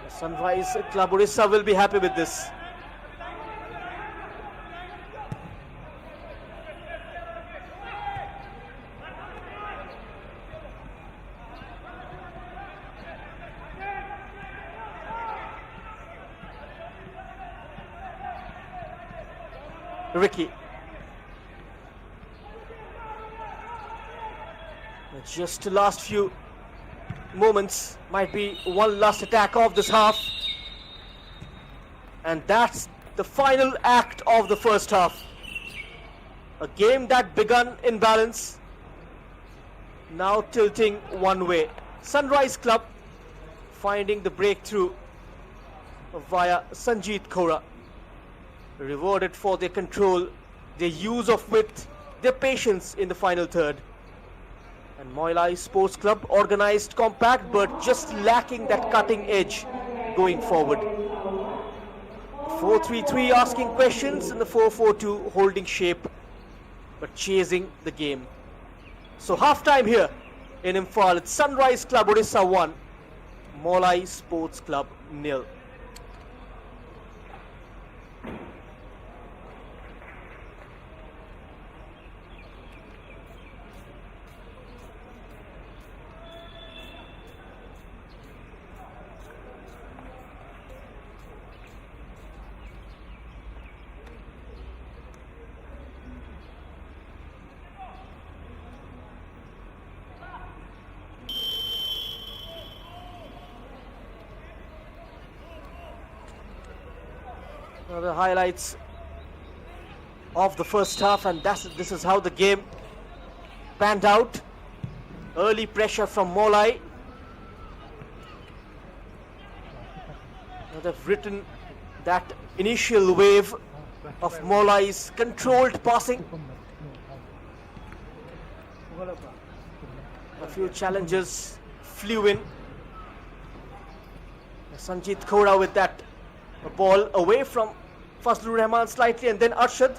The Sunrise Club Orissa will be happy with this. Ricky. Just the last few moments, might be one last attack of this half. And that's the final act of the first half. A game that begun in balance, now tilting one way. Sunrise Club finding the breakthrough via Sanjeet Kaura. Rewarded for their control, their use of width, their patience in the final third. And Mawlai Sports Club organized, compact, but just lacking that cutting edge going forward. 4-3-3 asking questions, and the 4-4-2 holding shape, but chasing the game. So half-time here in Imphal, it's Sunrise Club Orissa 1, Mawlai Sports Club 0. The highlights of the first half, and this is how the game panned out. Early pressure from Mawlai. They've written that initial wave of Mawlai's controlled passing. A few challenges flew in. Sanjeet Kaura with that ball away from Fazlur Rahman slightly, and then Arshad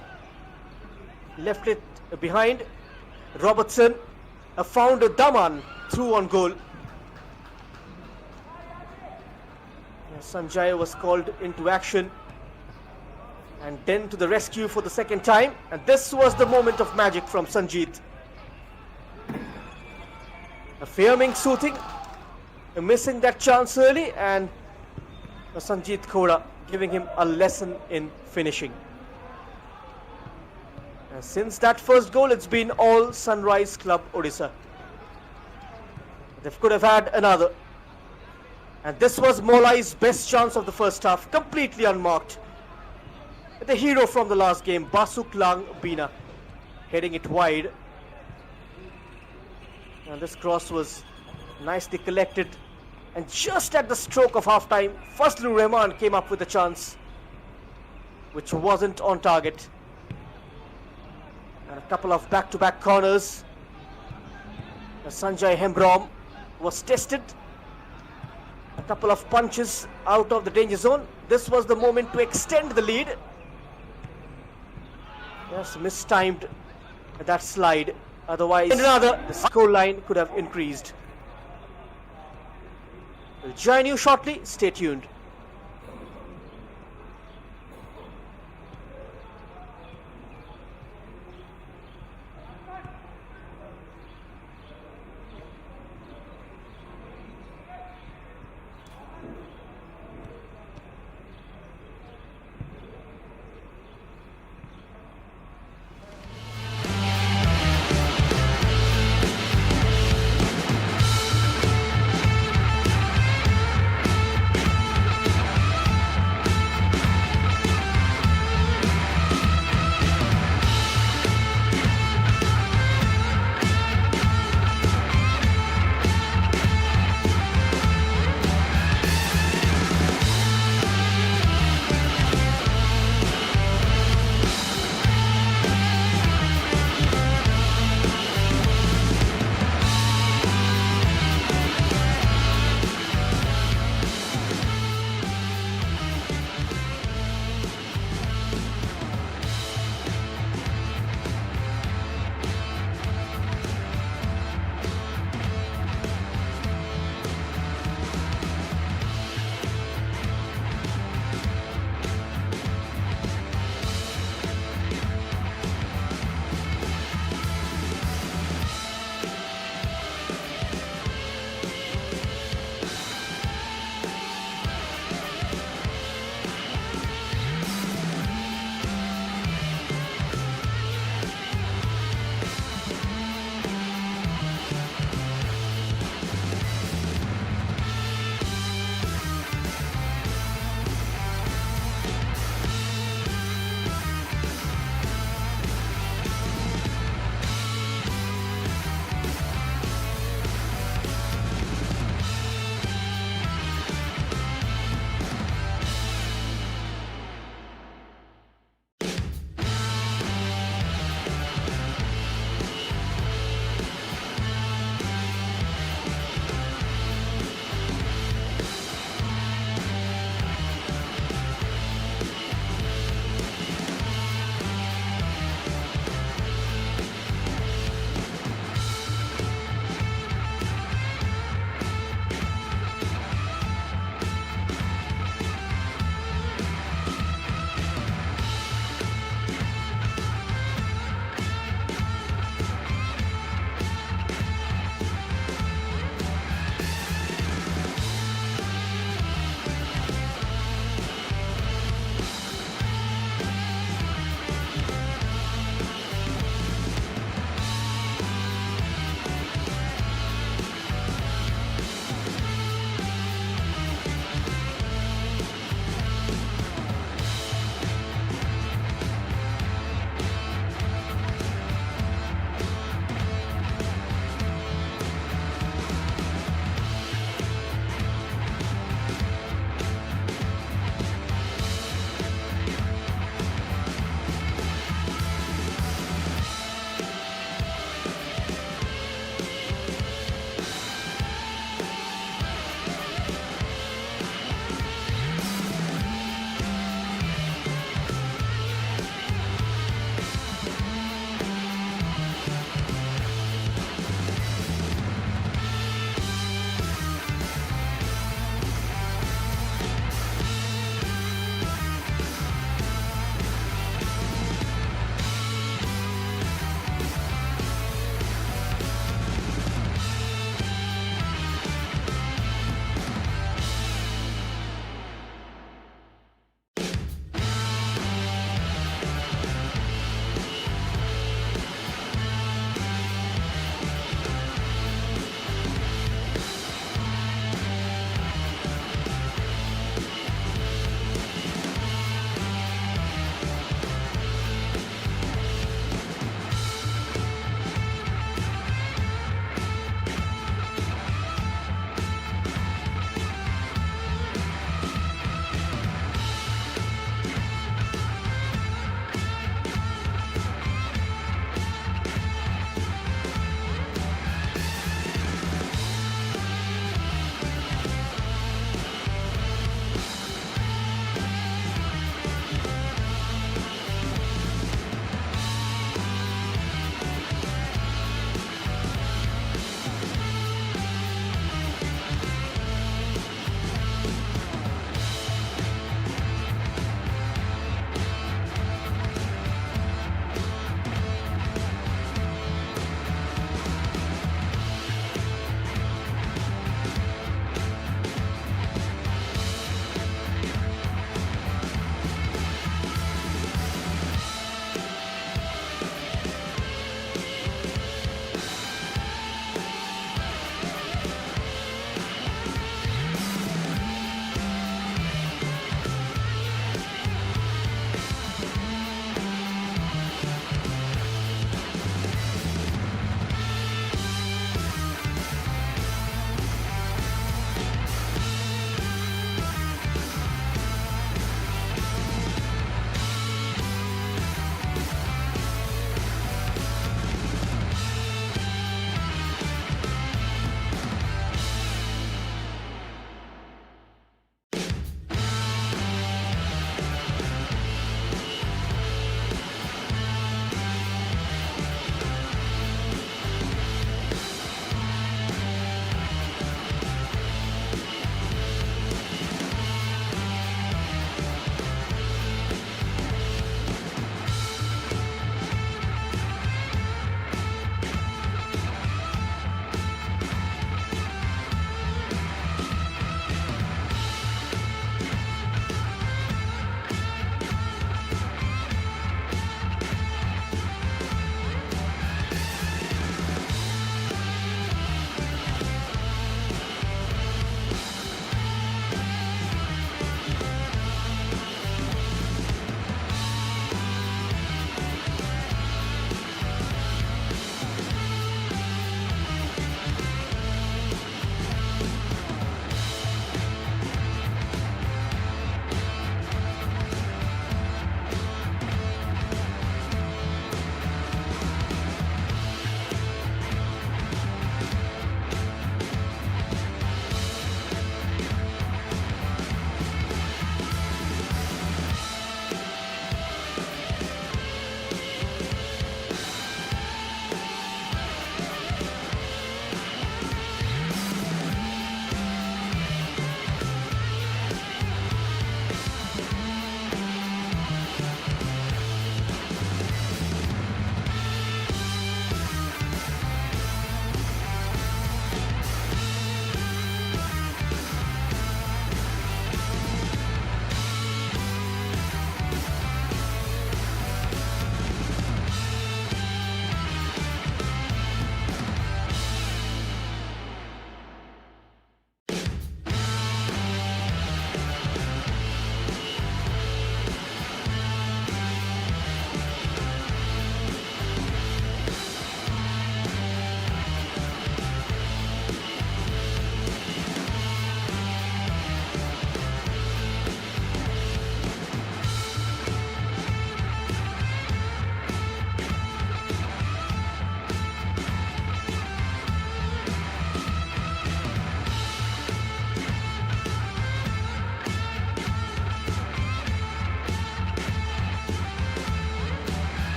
left it behind. Robertson found a Daman through on goal. Sanjay was called into action, and then to the rescue for the second time, and this was the moment of magic from Sanjeet. Affirming Soothing, missing that chance early, and Sanjeet Kaura giving him a lesson in finishing. And since that first goal, it's been all Sunrise Club Orissa. They could have had another. And this was Mawlai's best chance of the first half, completely unmarked. The hero from the last game, Basuk Lang Bina, heading it wide. And this cross was nicely collected. And just at the stroke of half-time, Fazlur Rahman came up with a chance, which wasn't on target. And a couple of back-to-back corners. Sanjay Hembrom was tested. A couple of punches out of the danger zone. This was the moment to extend the lead. Yes, mistimed that slide. Otherwise, the score line could have increased. We'll join you shortly. Stay tuned.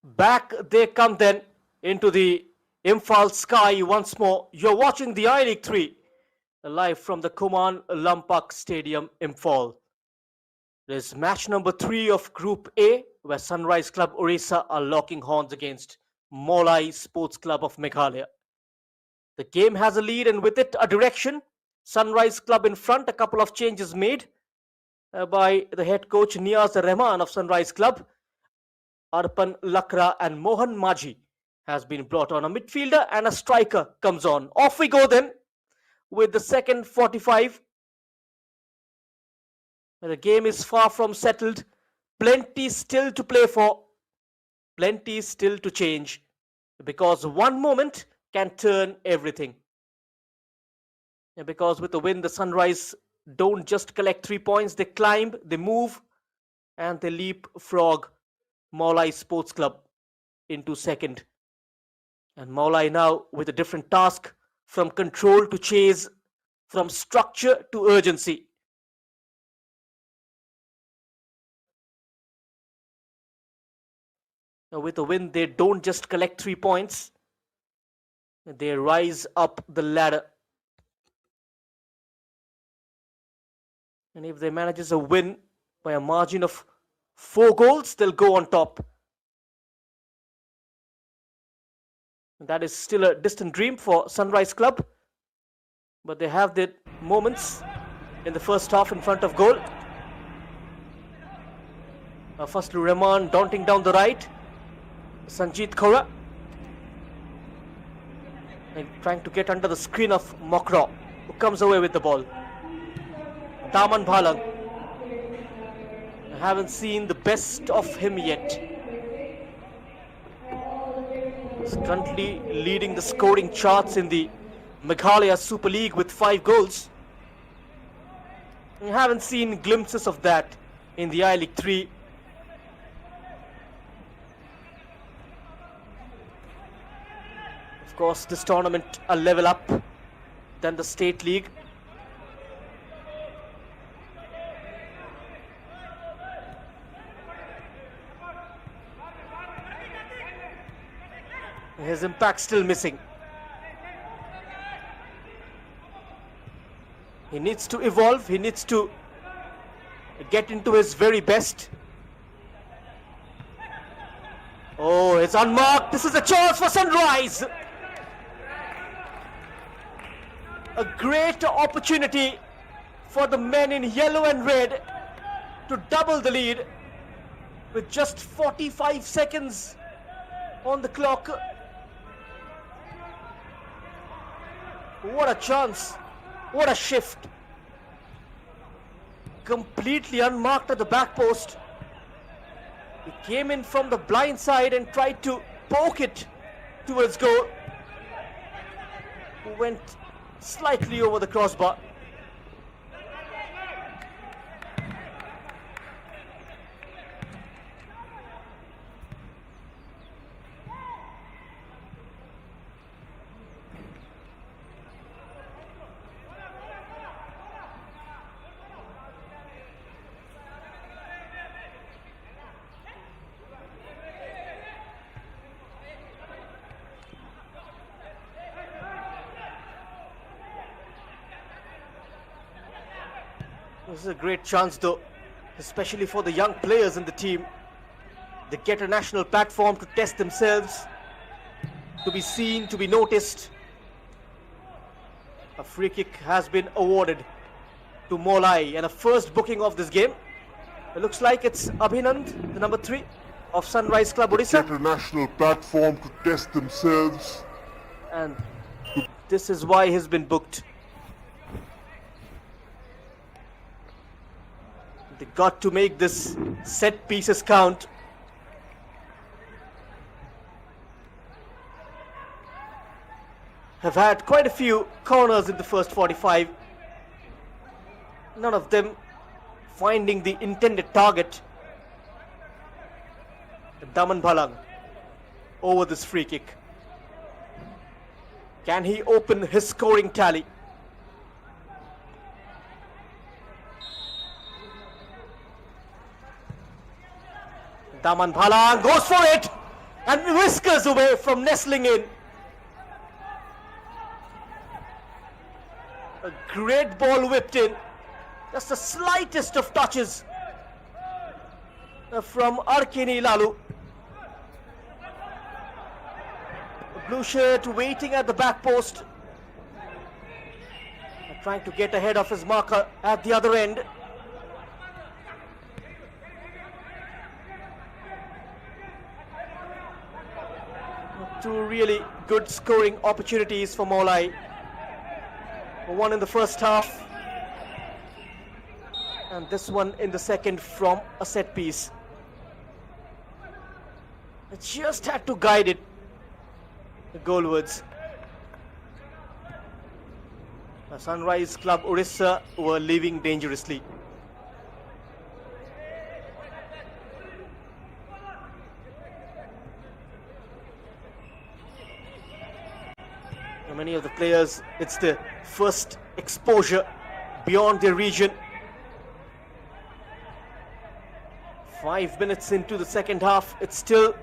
Back they come then into the Imphal sky once more. You're watching the I-League 3 live from the Kuman Lampak Stadium, Imphal. There's match number 3 of Group A, where Sunrise Club Orissa are locking horns against Mawlai Sports Club of Meghalaya. The game has a lead and with it a direction. Sunrise Club in front, a couple of changes made by the head coach Niaz Rahman of Sunrise Club. Arpan Lakra and Mohan Maji has been brought on. A midfielder and a striker comes on. Off we go then with the second 45. The game is far from settled. Plenty still to play for. Plenty still to change. Because one moment can turn everything. Because with the win, the Sunrise don't just collect 3 points. They climb, they move, and they leapfrog Mawlai Sports Club into second. And Mawlai now with a different task, from control to chase, from structure to urgency. Now with a win, they don't just collect 3 points, they rise up the ladder. And if they manages a win by a margin of 4 goals, they'll go on top. And that is still a distant dream for Sunrise Club, but they have their moments in the first half in front of goal. Firstly, Rahman daunting down the right. Sanjeet Kaura and trying to get under the screen of Mokra, who comes away with the ball. Daman Bhalang. I haven't seen the best of him yet. He's currently leading the scoring charts in the Meghalaya Super League with 5 goals. I haven't seen glimpses of that in the I-League 3. Of course, this tournament a level up than the State League. His impact still missing. He needs to evolve. He needs to get into his very best. Oh, it's unmarked. This is a chance for Sunrise. A great opportunity for the men in yellow and red to double the lead with just 45 seconds on the clock. What a chance. What a shift. Completely unmarked at the back post. He came in from the blind side and tried to poke it towards goal. Went slightly over the crossbar. This is a great chance though, especially for the young players in the team. They get a national platform to test themselves, to be seen, to be noticed. A free kick has been awarded to Mawlai and a first booking of this game. It looks like it's Abhinand, the number 3 of Sunrise Club Orissa. Get a national platform to test themselves. And this is why he's been booked. They got to make this set pieces count. Have had quite a few corners in the first 45. None of them finding the intended target. Daman Bhalang over this free kick. Can he open his scoring tally? Daman Bhalang goes for it. and whiskers away from nestling in. A great ball whipped in. Just the slightest of touches from Arkeni Lalu. The blue shirt waiting at the back post, trying to get ahead of his marker at the other end. Two really good scoring opportunities for Mawlai. One in the first half, and this one in the second from a set piece. It just had to guide it goalwards. The Sunrise Club Orissa were leaving dangerously. Many of the players, it's the first exposure beyond their region. 5 minutes into the second half, it's still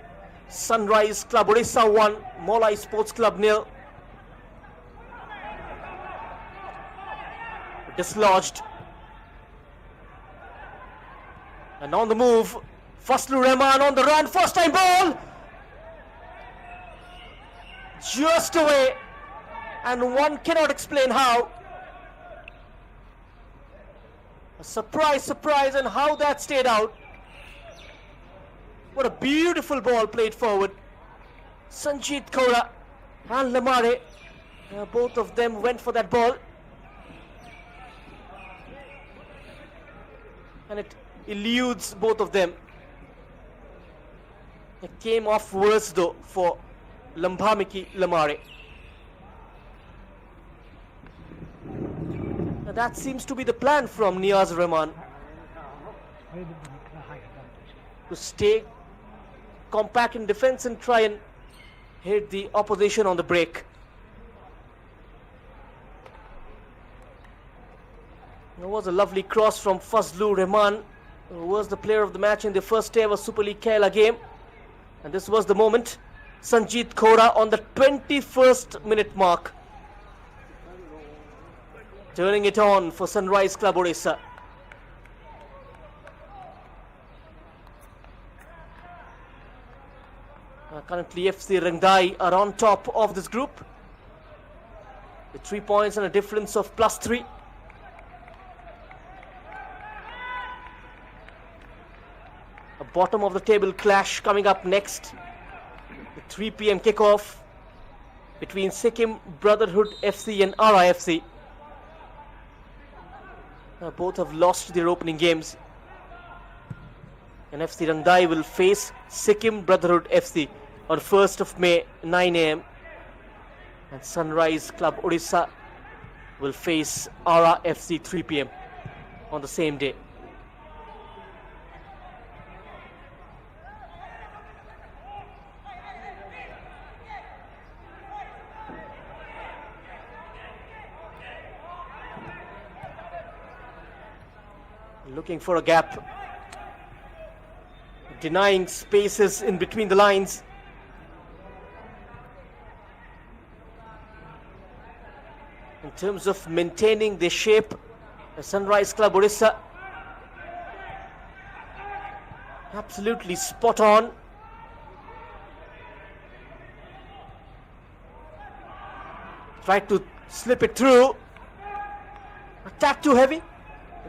Sunrise Club Orissa 1, Mawlai Sports Club 0. Dislodged. And on the move, Fazlur Rahman on the run, first time ball! Just away. And one cannot explain how. A surprise, and how that stayed out. What a beautiful ball played forward. Sanjeet Kaura and Lamare, both of them went for that ball. And it eludes both of them. It came off worse though for Lambhamiki Lamare. That seems to be the plan from Niaz Rahman, to stay compact in defense and try and hit the opposition on the break. There was a lovely cross from Fazlur Rahman, who was the player of the match in the first ever Super League Kerala game. And this was the moment. Sanjeet Kaura on the 21st minute mark, turning it on for Sunrise Club Orissa. Currently FC Rangdai are on top of this group with 3 points and a difference of +3. A bottom of the table clash coming up next. The 3 p.m. kickoff between Sikkim Brotherhood FC and RIFC. Both have lost their opening games. And FC Rangdai will face Sikkim Brotherhood FC on 1st of May, 9 a.m. And Sunrise Club Orissa will face RIFC 3 p.m. on the same day. Looking for a gap, denying spaces in between the lines. In terms of maintaining the shape, the Sunrise Club Orissa absolutely spot on. Tried to slip it through. Attack too heavy.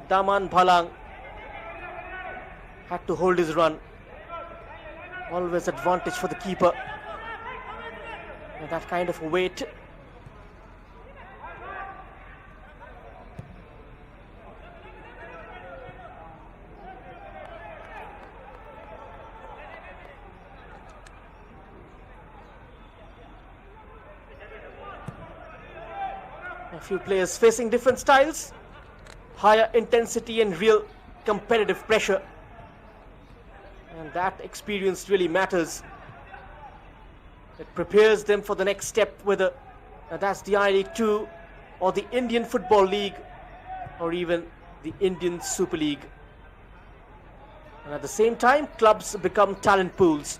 Daman Bhalang had to hold his run. Always advantage for the keeper. And that kind of weight. A few players facing different styles. Higher intensity and real competitive pressure. And that experience really matters. It prepares them for the next step, whether that's the I-League 2 or the Indian Football League or even the Indian Super League. And at the same time, clubs become talent pools.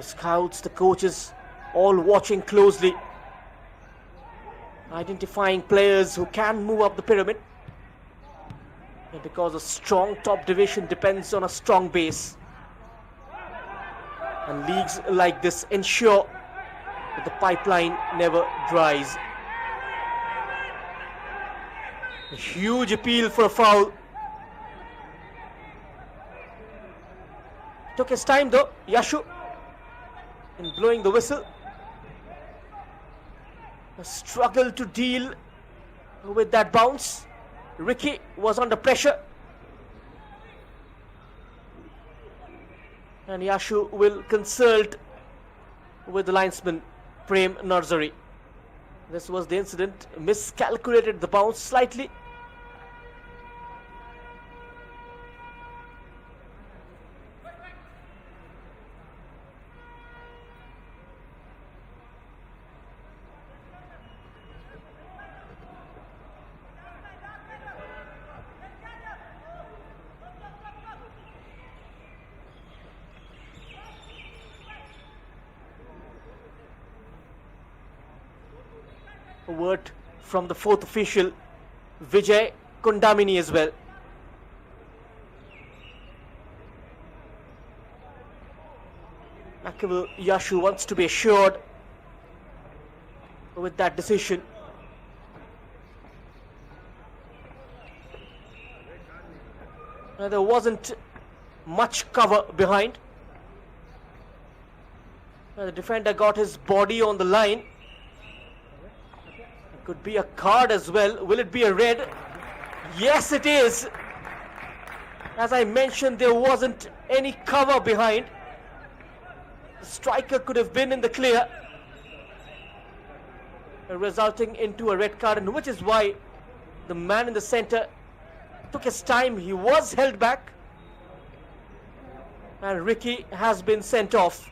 The scouts, the coaches, all watching closely, identifying players who can move up the pyramid. And because a strong top division depends on a strong base, and leagues like this ensure that the pipeline never dries. A huge appeal for a foul. Took his time though, Yashu, in blowing the whistle. A struggle to deal with that bounce. Ricky was under pressure. And Yashu will consult with the linesman, Prem Narzari. This was the incident. Miscalculated the bounce slightly. A word from the fourth official, Vijay Kundamini, as well. Akil Yashu wants to be assured with that decision. There wasn't much cover behind. The defender got his body on the line. Could be a card as well. Will it be a red? Yes, it is. As I mentioned, there wasn't any cover behind. The striker could have been in the clear, resulting into a red card, and which is why the man in the center took his time. He was held back, and Ricky has been sent off.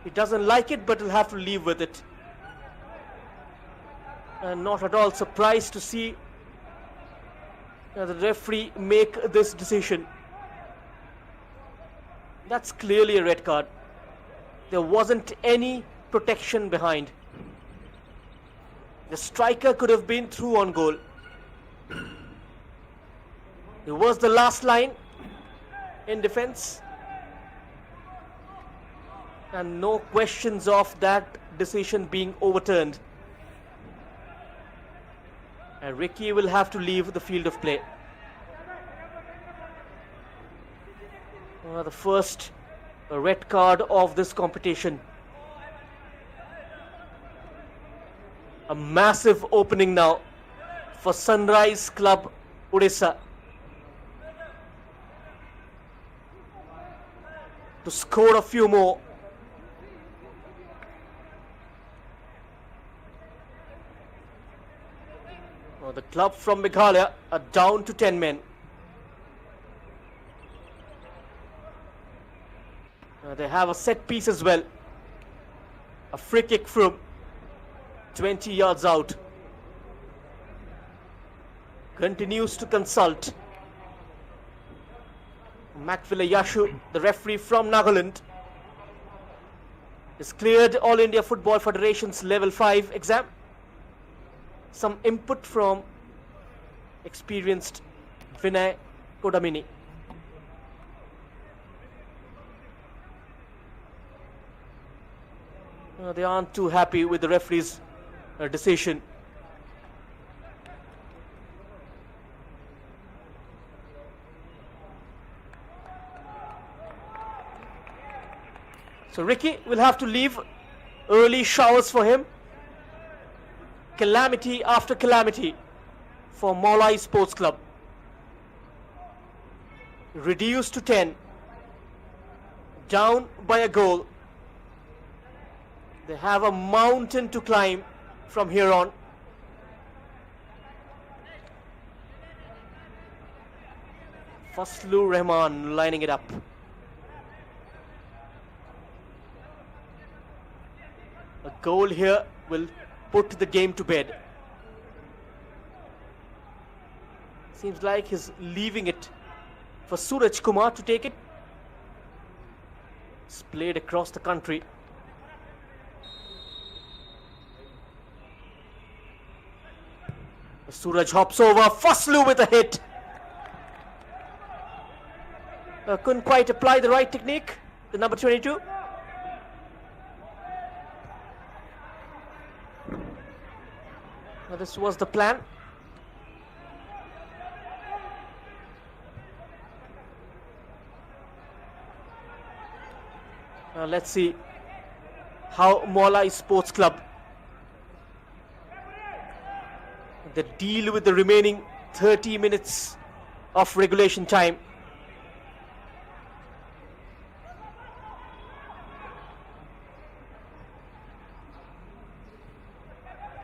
He doesn't like it, but he'll have to live with it. And not at all surprised to see the referee make this decision. That's clearly a red card. There wasn't any protection behind. The striker could have been through on goal. It was the last line in defense. And no questions of that decision being overturned. And Ricky will have to leave the field of play. The first red card of this competition. A massive opening now for Sunrise Club Orissa to score a few more. The club from Meghalaya are down to 10 men. They have a set piece as well. A free kick from 20 yards out. Continues to consult. Macvilla Yashu, the referee from Nagaland, is cleared All India Football Federation's Level 5 exam. Some input from experienced Vinay Kodamini. They aren't too happy with the referee's decision. So Ricky will have to leave. Early showers for him. Calamity after calamity for Mawlai Sports Club. Reduced to 10. Down by a goal. They have a mountain to climb from here on. Faslu Rahman lining it up. A goal here will put the game to bed. Seems like he's leaving it for Suraj Kumar to take it. It's played across the country. Suraj hops over, Faslu with a hit. Couldn't quite apply the right technique, the number 22. Now this was the plan. Let's see how Mawlai Sports Club they deal with the remaining 30 minutes of regulation time.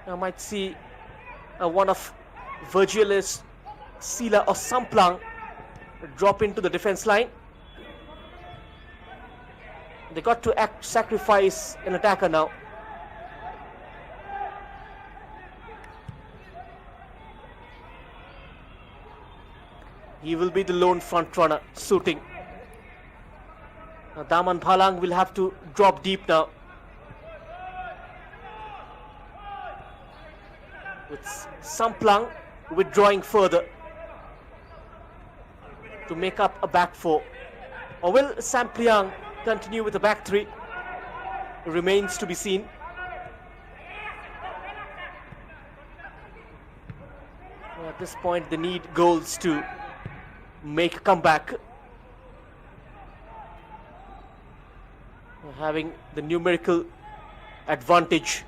I might see one of Virgilius, Sila or Samplang drop into the defense line. They got to sacrifice an attacker now. He will be the lone front runner, shooting. Now Daman Bhalang will have to drop deep now. With Samplang withdrawing further to make up a back four. Or will Samplang continue with the back three? Remains to be seen. At this point, they need goals to make a comeback. Having the numerical advantage.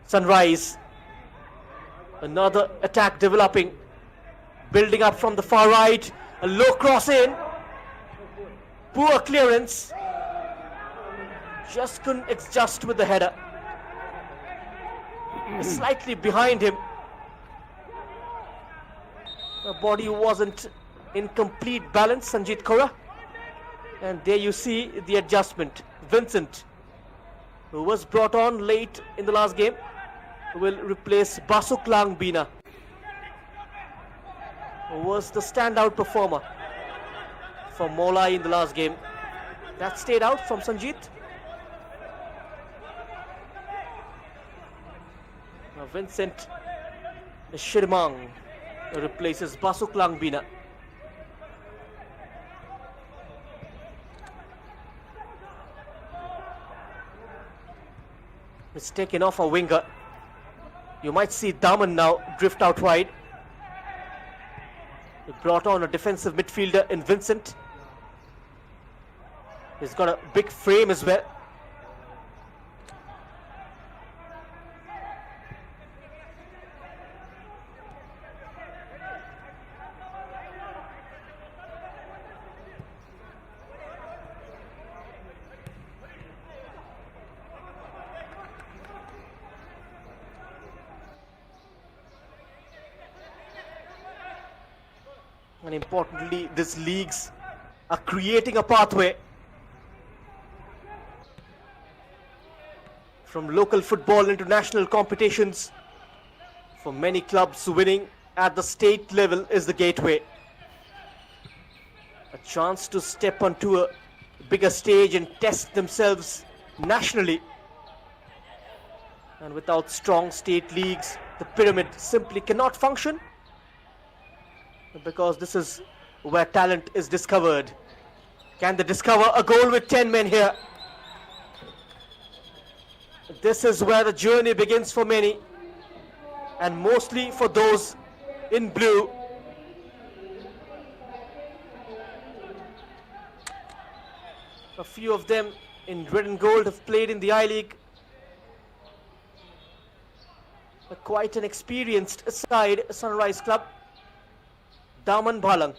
Sunrise. Another attack developing. Building up from the far right. A low cross in. Poor clearance. Just couldn't adjust with the header. Slightly behind him. The body wasn't in complete balance, Sanjit Kaura. And there you see the adjustment. Vincent, who was brought on late in the last game, will replace Basuklang Bina, who was the standout performer for Mawlai in the last game. That stayed out from Sanjit. Now Vincent Shirmang replaces Basuklang Bina. It's taken off a winger. You might see Daman now drift out wide. He brought on a defensive midfielder in Vincent. He's got a big frame as well. And importantly, these leagues are creating a pathway from local football into national competitions. For many clubs, winning at the state level is the gateway. A chance to step onto a bigger stage and test themselves nationally. And without strong state leagues, the pyramid simply cannot function. Because this is where talent is discovered. Can they discover a goal with 10 men here? This is where the journey begins for many, and mostly for those in blue. A few of them in red and gold have played in the I-League. Quite an experienced side, Sunrise Club. Daman Bhalang.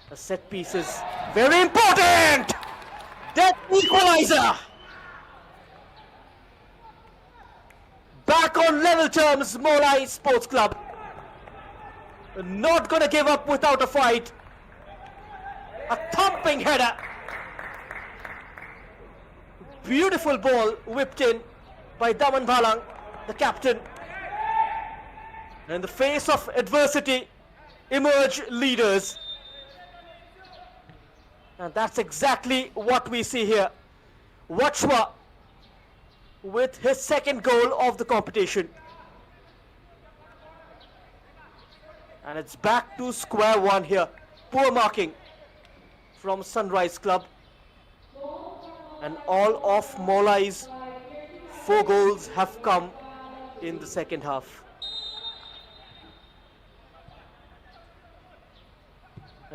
The set piece is very important! That equalizer! Back on level terms, Mawlai Sports Club. Not gonna give up without a fight. A thumping header. Beautiful ball whipped in by Daman Bhalang, the captain. In the face of adversity, emerge leaders. And that's exactly what we see here. Wachwa with his second goal of the competition. And it's back to square one here. Poor marking from Sunrise Club. And all of Mawlai's 4 goals have come in the second half.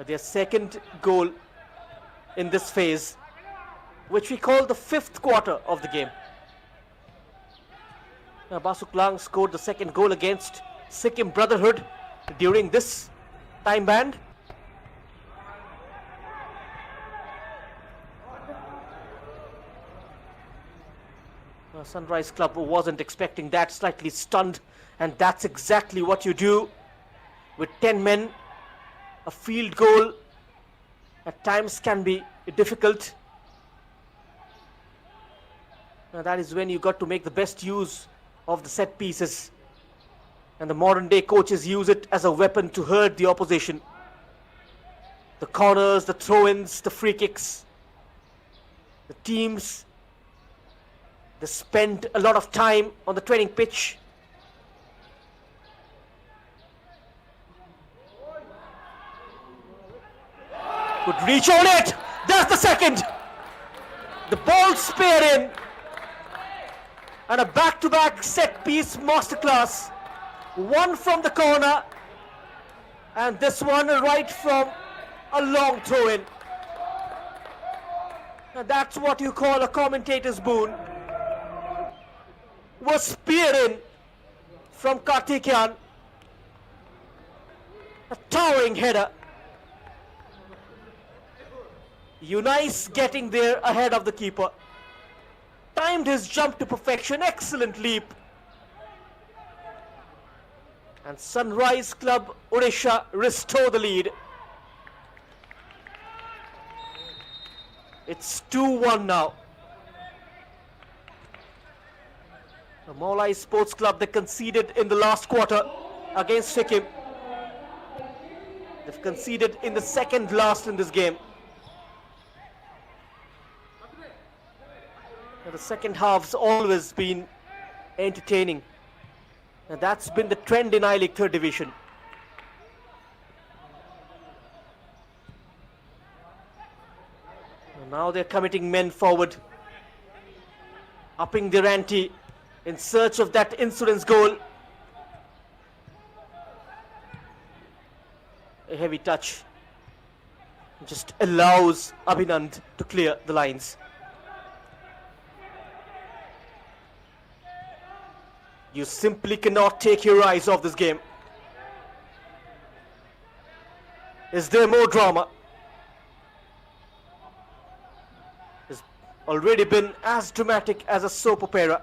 Their second goal in this phase, which we call the 5th quarter of the game. Basuklang scored the second goal against Sikkim Brotherhood during this time band. Sunrise Club wasn't expecting that, slightly stunned, and that's exactly what you do with 10 men. A field goal at times can be difficult. Now that is when you got to make the best use of the set pieces, and the modern day coaches use it as a weapon to hurt the opposition. The corners, the throw-ins, the free kicks. The teams, they spend a lot of time on the training pitch. Could reach on it. That's the second. The ball speared in. And a back-to-back set-piece masterclass. One from the corner, and this one right from a long throw-in. And that's what you call a commentator's boon. Was speared in from Karthikeyan. A towering header. Unice getting there ahead of the keeper. Timed his jump to perfection, excellent leap. And Sunrise Club Orissa restore the lead. It's 2-1 now. The Mawlai Sports Club, they conceded in the last quarter against Sikkim. They've conceded in the second last in this game. The second half's always been entertaining, and that's been the trend in I-League 3rd Division. And now they're committing men forward, upping their ante in search of that insurance goal. A heavy touch just allows Abhinand to clear the lines. You simply cannot take your eyes off this game. Is there more drama? It's already been as dramatic as a soap opera.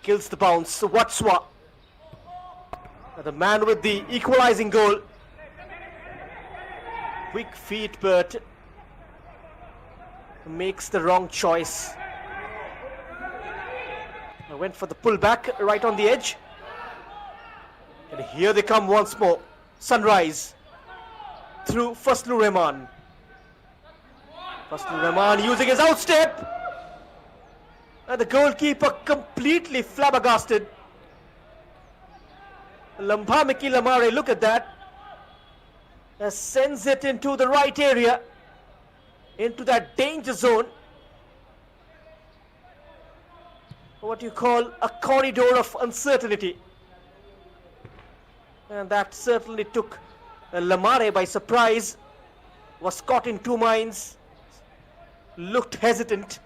Kills the bounce. Wachwa, the man with the equalizing goal. Quick feet, but makes the wrong choice. I went for the pullback right on the edge. And here they come once more. Sunrise through Fazlur Rahman. Fazlur Rahman using his outstep. And the goalkeeper completely flabbergasted. Lambhamiki Lamare, look at that. Sends it into the right area, into that danger zone. What you call a corridor of uncertainty. And that certainly took Lamare by surprise. Was caught in two minds. Looked hesitant.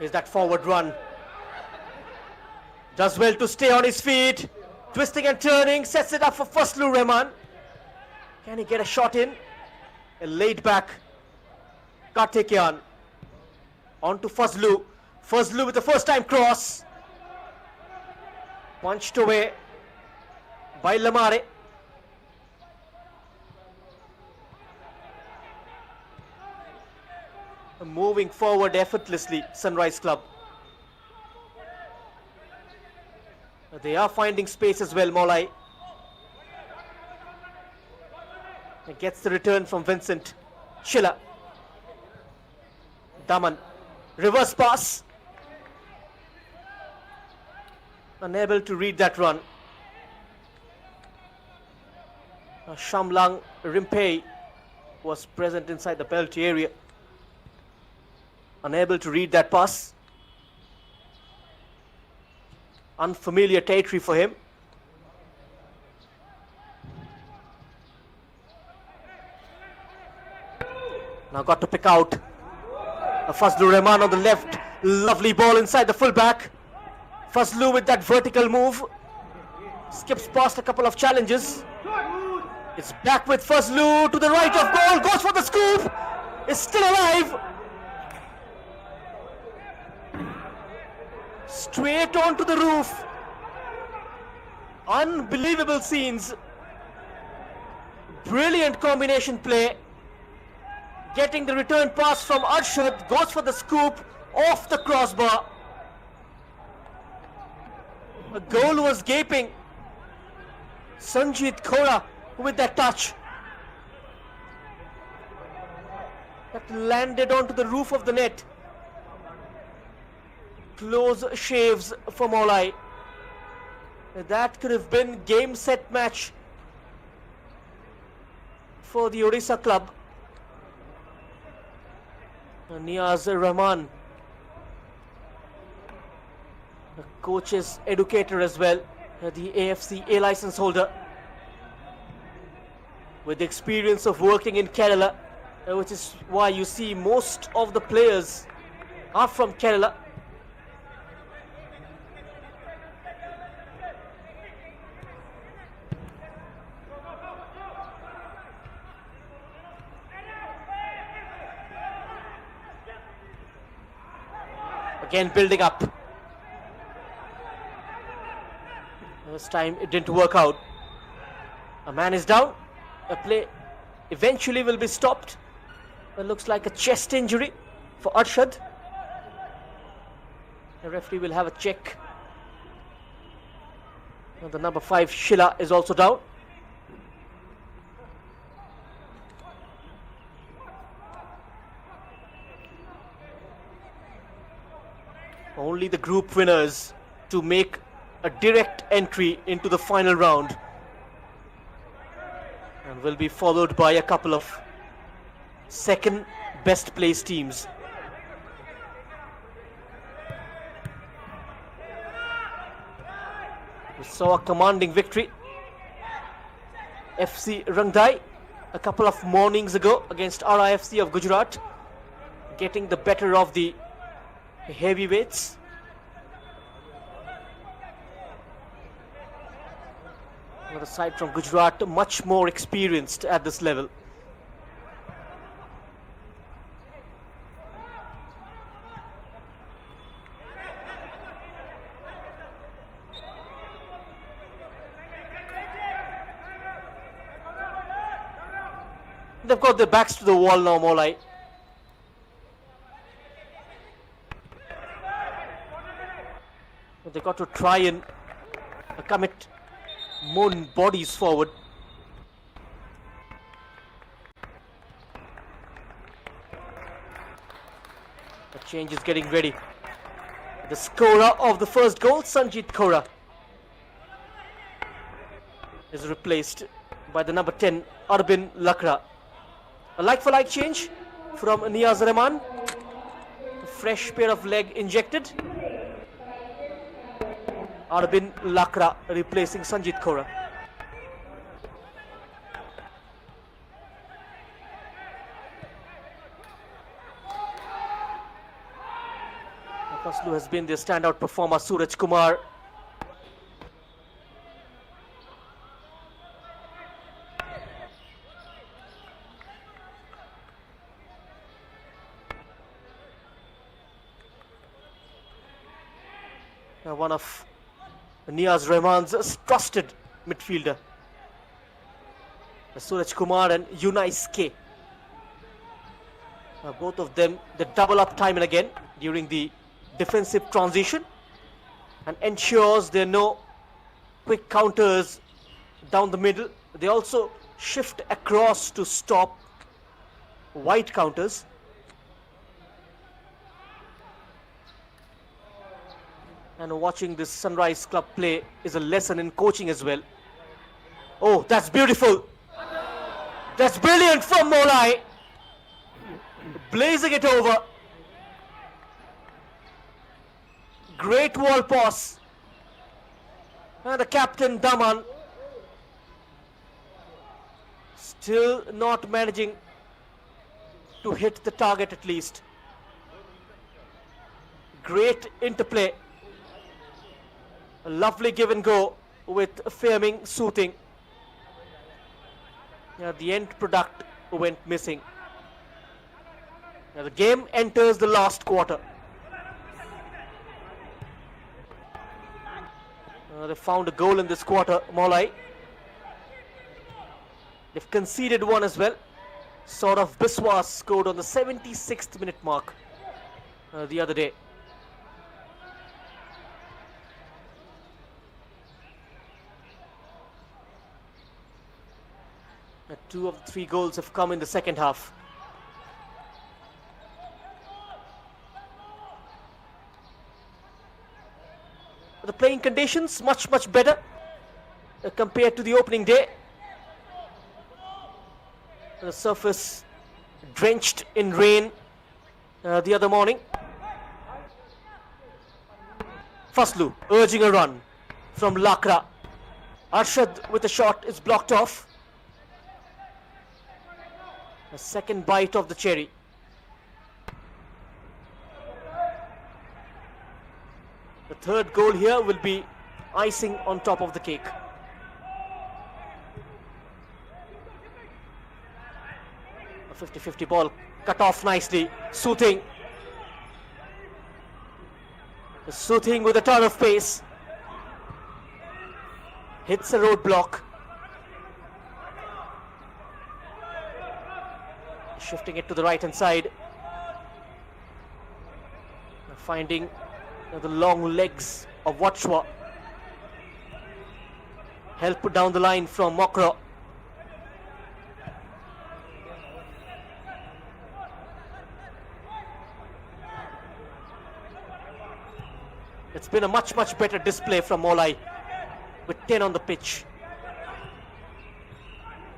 Is that forward run. Does well to stay on his feet. Twisting and turning, sets it up for Fazlur Rahman. Can he get a shot in? A laid back Karthikeyan. On to Fazlu. Fazlu with the first time cross. Punched away by Lamare. Moving forward effortlessly, Sunrise Club. They are finding space as well, Mawlai. Gets the return from Vincent. Schiller. Daman. Reverse pass. Unable to read that run. Shamlang Rimpei was present inside the penalty area. Unable to read that pass. Unfamiliar territory for him. Now got to pick out Fazlu Rahman on the left. Lovely ball inside the fullback. Fazlu with that vertical move. Skips past a couple of challenges. It's back with Fazlu to the right of goal. Goes for the scoop. Is still alive. Straight onto the roof. Unbelievable scenes. Brilliant combination play. Getting the return pass from Arshad. Goes for the scoop off the crossbar. The goal was gaping. Sanjit Khora with that touch. That landed onto the roof of the net. Close shaves for Mawlai. That could have been game, set, match for the Orissa club. Niaz Rahman, the coach's educator as well, the AFC A license holder, with the experience of working in Kerala, which is why you see most of the players are from Kerala. Again building up. This time it didn't work out. A man is down. A play eventually will be stopped. It looks like a chest injury for Arshad. The referee will have a check. And the number 5 Shila is also down. Only the group winners to make a direct entry into the final round, and will be followed by a couple of second best placed teams. We saw a commanding victory. FC Rangdai a couple of mornings ago against RIFC of Gujarat, getting the better of the heavyweights. Another side from Gujarat, much more experienced at this level. They've got their backs to the wall now, Mawlai. They've got to try and commit more bodies forward. The change is getting ready. The scorer of the first goal, Sanjit Khora, is replaced by the number 10, Arbin Lakra. A like-for-like change from Niaz Rahman. A fresh pair of leg injected. Arbin Lakra replacing Sanjit Khora. Fazlu has been the standout performer. Suraj Kumar. one of Niaz Rahman's trusted midfielder. Suraj Kumar and Yunais K. Both of them, they double up time and again during the defensive transition and ensures there are no quick counters down the middle. They also shift across to stop wide counters. And watching this Sunrise Club play is a lesson in coaching as well. Oh, that's beautiful. That's brilliant from Mawlai. Blazing it over. Great wall pass. And the captain Daman still not managing to hit the target at least. Great interplay. A lovely give and go with Fairming soothing. The end product went missing. Now the game enters the last quarter. They found a goal in this quarter, Mawlai. They've conceded one as well. Saurav Biswas scored on the 76th minute mark the other day. Two of the three goals have come in the second half. The playing conditions much better compared to the opening day. The surface drenched in rain the other morning. Faslu urging a run from Lakra. Arshad with a shot is blocked off. A second bite of the cherry. The third goal here will be icing on top of the cake. A 50-50 ball cut off nicely. Soothing. Soothing with a ton of pace. Hits a roadblock. Shifting it to the right hand side. Finding the long legs of Watchwa. Help down the line from Mokro. It's been a much better display from Mawlai with 10 on the pitch.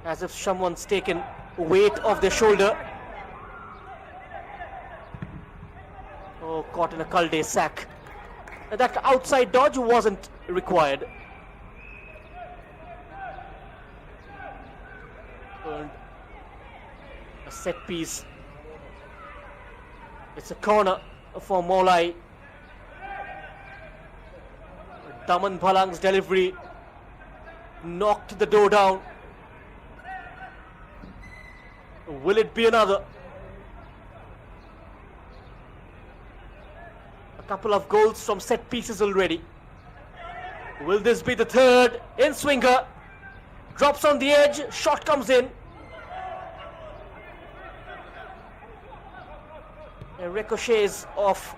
As if someone's taken weight off their shoulder. Oh, caught in a Kalde sack. And that outside dodge wasn't required. Earned a set piece. It's a corner for Mawlai. Daman Bhalang's delivery knocked the door down. Will it be another? A couple of goals from set pieces already. Will this be the third? In swinger. Drops on the edge. Shot comes in. And ricochets off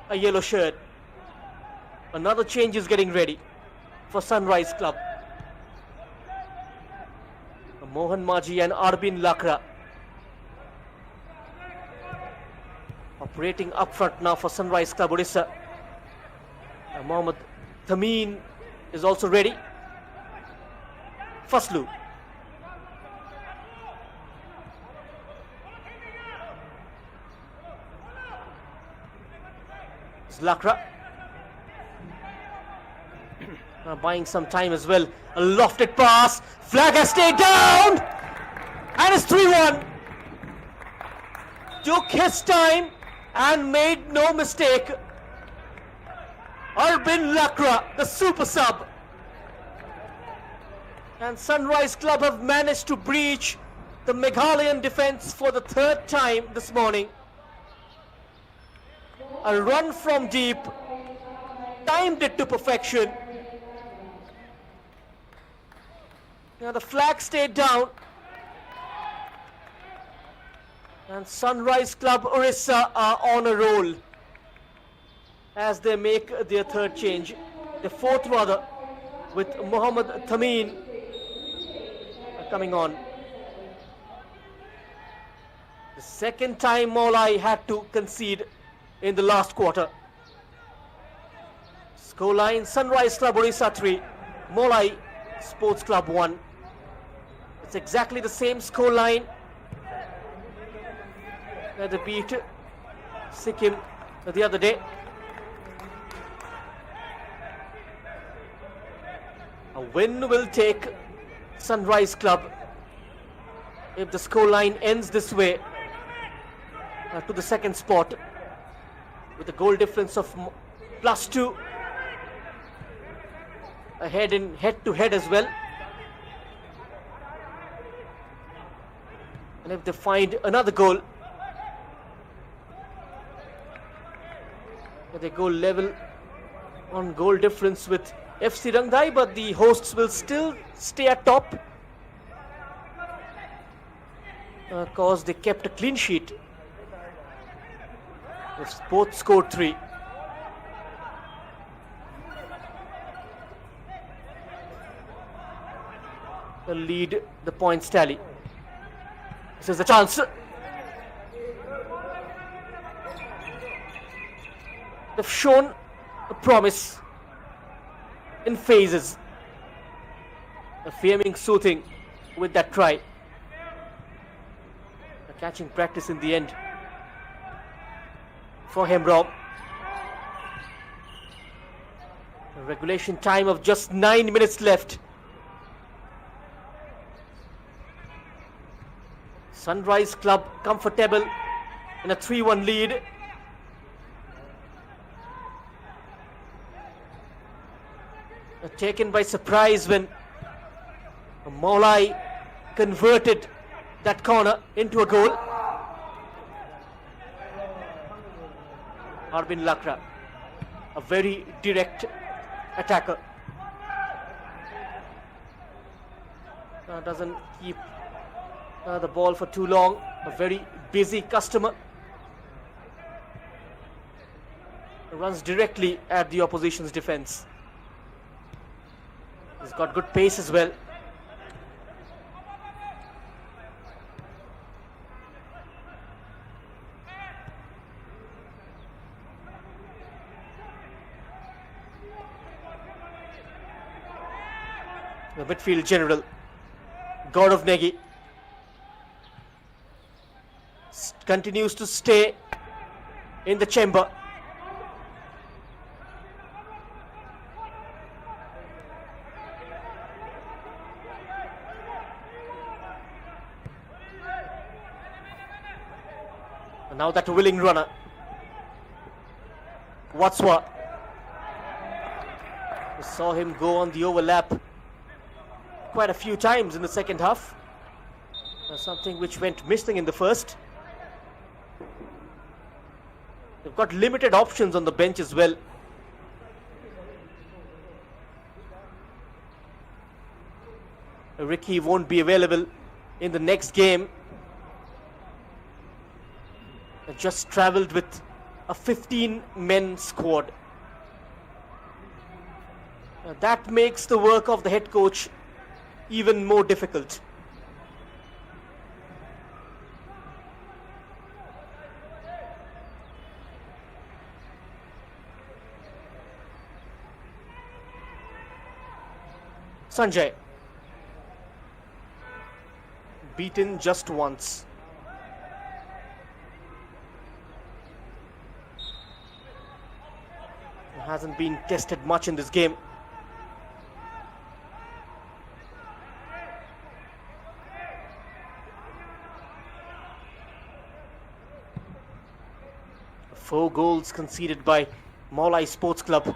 a yellow shirt. Another change is getting ready for Sunrise Club. Mohan Maji and Arbin Lakra operating up front now for Sunrise Club Orissa. Mohammad Thameen is also ready. Faslu. It's Lakra. Buying some time as well. A lofted pass. Flag has stayed down. And it's 3-1. Took his time and made no mistake. Arbin Lakra, the super sub. And Sunrise Club have managed to breach the Meghalayan defense for the third time this morning. A run from deep. timed it to perfection. Now the flag stayed down. And Sunrise Club Orissa are on a roll as they make their third change. The fourth rather, with Mohammad Thameen coming on. The second time Mawlai had to concede in the last quarter. Scoreline: Sunrise Club Orissa 3, Mawlai Sports Club 1. It's exactly the same scoreline that they beat Sikkim the other day. A win will take Sunrise Club, if the scoreline ends this way, to the second spot with a goal difference of +2, ahead in head-to-head as well. And if they find another goal, they go level on goal difference with FC Rangdai, but the hosts will still stay at top because they kept a clean sheet. They've both scored 3. They'll lead the points tally. This is the chance. They've shown a promise in phases. Fahming Soothing with that try. A catching practice in the end for Hemrom. A regulation time of just 9 minutes left. Sunrise Club comfortable in a 3-1 lead. Taken by surprise when Mawlai converted that corner into a goal. Arvin Lakra, a very direct attacker. Doesn't keep the ball for too long. A very busy customer. Runs directly at the opposition's defense. He's got good pace as well. The midfield general, God of Negi, continues to stay in the chamber. And now that willing runner, Watswa. We saw him go on the overlap quite a few times in the second half. Something which went missing in the first. They've got limited options on the bench as well. Ricky won't be available in the next game. Just travelled with a 15-men squad. That makes the work of the head coach even more difficult. Sanjay, beaten just once. Hasn't been tested much in this game. Four goals conceded by Mawlai Sports Club.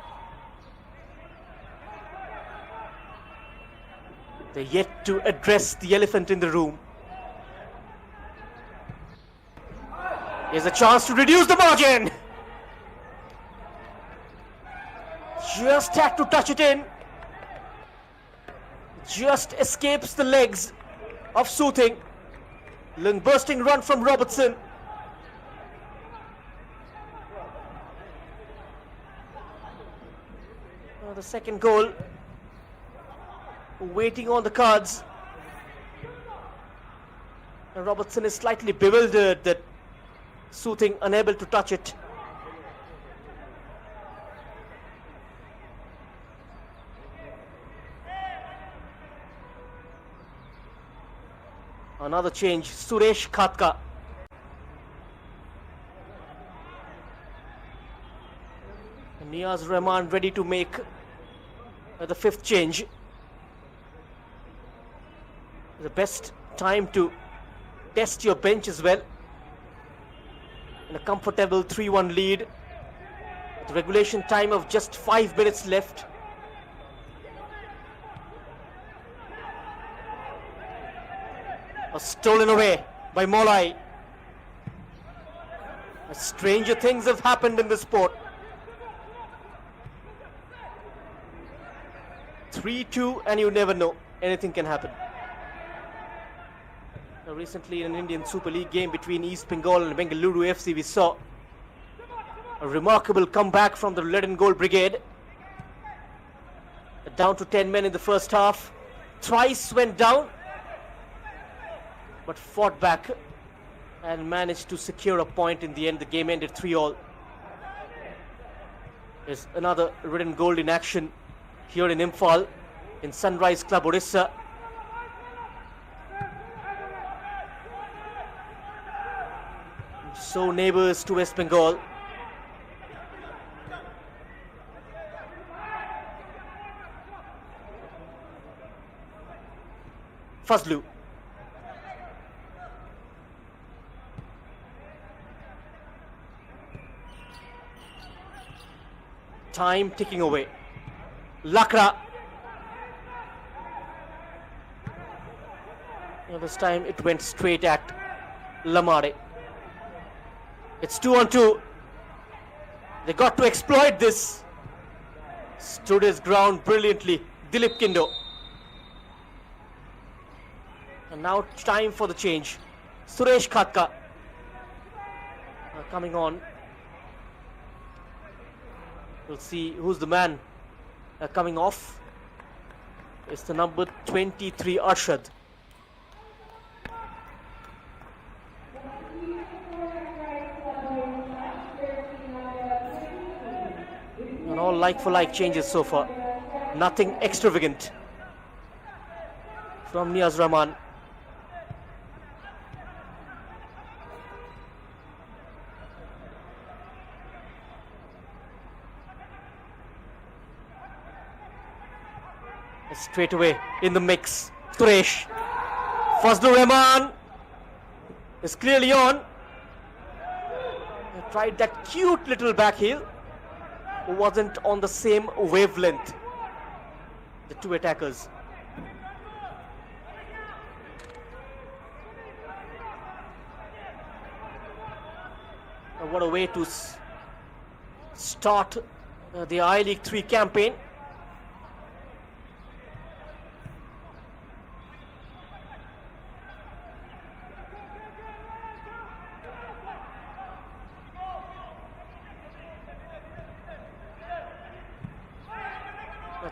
They're yet to address the elephant in the room. Here's a chance to reduce the margin. Just had to touch it in. Just escapes the legs of Soothing. Lung bursting run from Robertson. The second goal waiting on the cards. And Robertson is slightly bewildered that Soothing unable to touch it. Another change, Suresh Khatka. And Niaz Rahman ready to make the fifth change. The best time to test your bench as well. In a comfortable 3-1 lead. With regulation time of just 5 minutes left. Stolen away by Mawlai. Stranger things have happened in this sport. 3-2 and you never know. Anything can happen. Recently in an Indian Super League game between East Bengal and Bengaluru FC, we saw a remarkable comeback from the Red and Gold Brigade. Down to 10 men in the first half. Thrice went down, but fought back and managed to secure a point in the end. The game ended 3-all. There's another red and gold in action here in Imphal, in Sunrise Club Orissa. So neighbours to West Bengal. Fazlu. Time ticking away. Lakra. This time it went straight at Lamare. It's 2-on-2. They got to exploit this. Stood his ground brilliantly. Dilip Kindo. And now time for the change. Suresh Khatka coming on. We'll see who's the man coming off. It's the number 23, Arshad. And all like-for-like changes so far. Nothing extravagant from Niaz Rahman. Straight away in the mix. Suresh. Fazlur Rahman is clearly on. Tried that cute little back heel. Wasn't on the same wavelength. The two attackers. And what a way to start the I-League 3 campaign.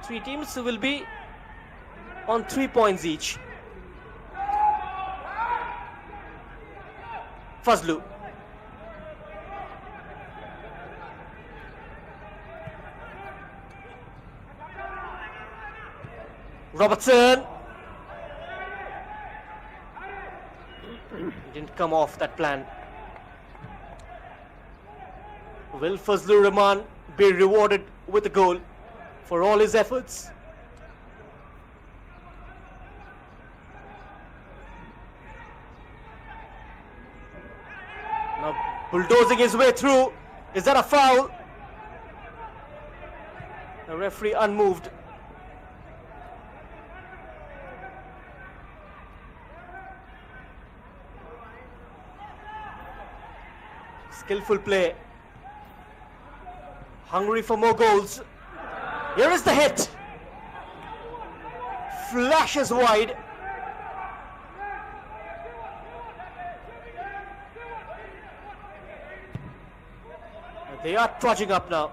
Three teams will be on 3 points each. Fazlu. Robertson. Didn't come off that plan. Will Fazlur Rahman be rewarded with a goal for all his efforts? Now bulldozing his way through. Is that a foul? The referee unmoved. Skillful play. Hungry for more goals. Here is the hit. Flashes wide. They are trudging up now.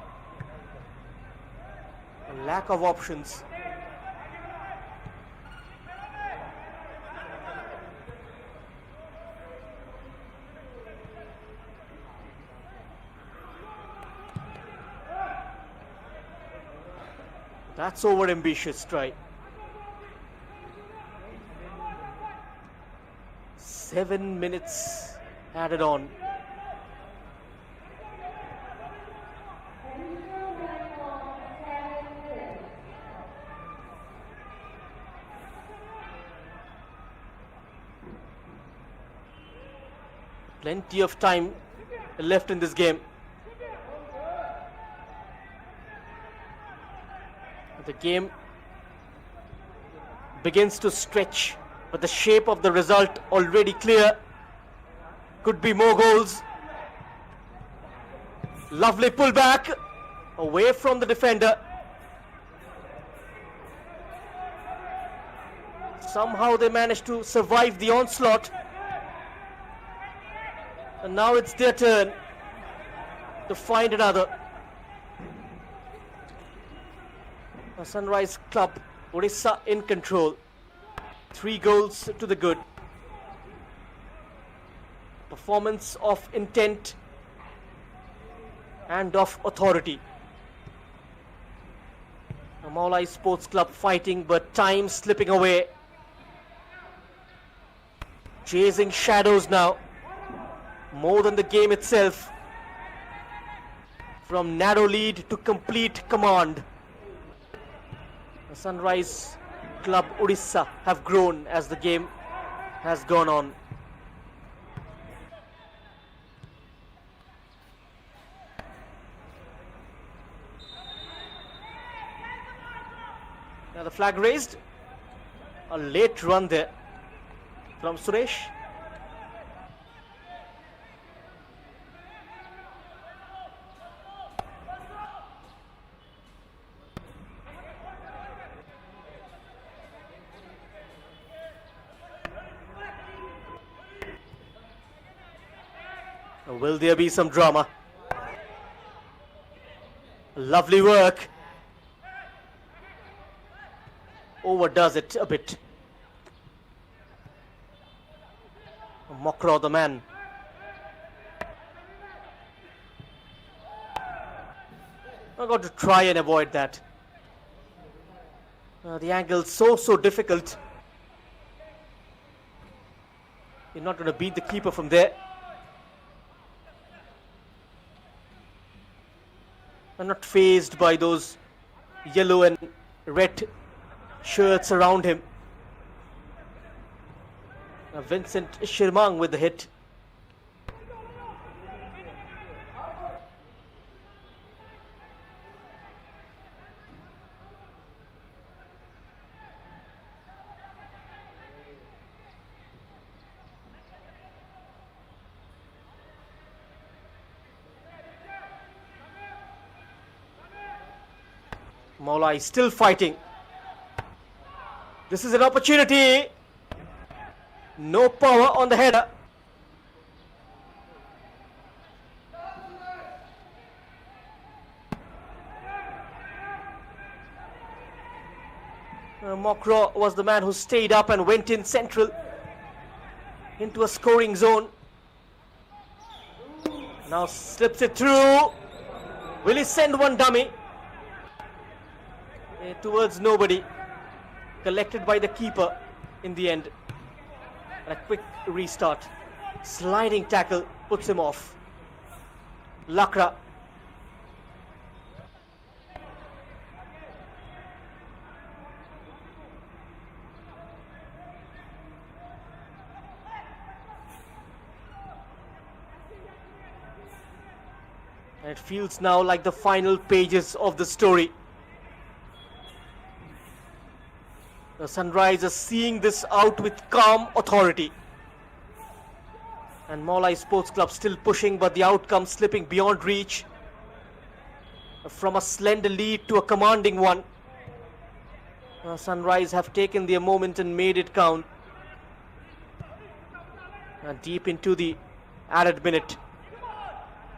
A lack of options. That's over-ambitious try. 7 minutes added on. Plenty of time left in this game. The game begins to stretch, but the shape of the result already clear. Could be more goals. Lovely pullback away from the defender. Somehow they managed to survive the onslaught. And now it's their turn to find another. A Sunrise Club, Orissa in control. 3 goals to the good. Performance of intent and of authority. A Mawlai Sports Club fighting, but time slipping away. Chasing shadows now. More than the game itself. From narrow lead to complete command. The Sunrise Club Orissa have grown as the game has gone on. Now the flag raised. A late run there from Suresh. Will there be some drama? Lovely work. Overdoes it a bit. Mokro, the man. I've got to try and avoid that. The angle's so difficult. You're not going to beat the keeper from there. I'm not fazed by those yellow and red shirts around him. Vincent Shirmang with the hit. Mawlai still fighting. This is an opportunity. No power on the header. Mokro was the man who stayed up and went in central into a scoring zone. Now slips it through. Will he send one dummy? Towards nobody. Collected by the keeper in the end. And a quick restart. Sliding tackle puts him off. Lakra. And it feels now like the final pages of the story. The Sunrise is seeing this out with calm authority. And Mawlai Sports Club still pushing, but the outcome slipping beyond reach. from a slender lead to a commanding one. Sunrise have taken their moment and made it count. Deep into the added minute.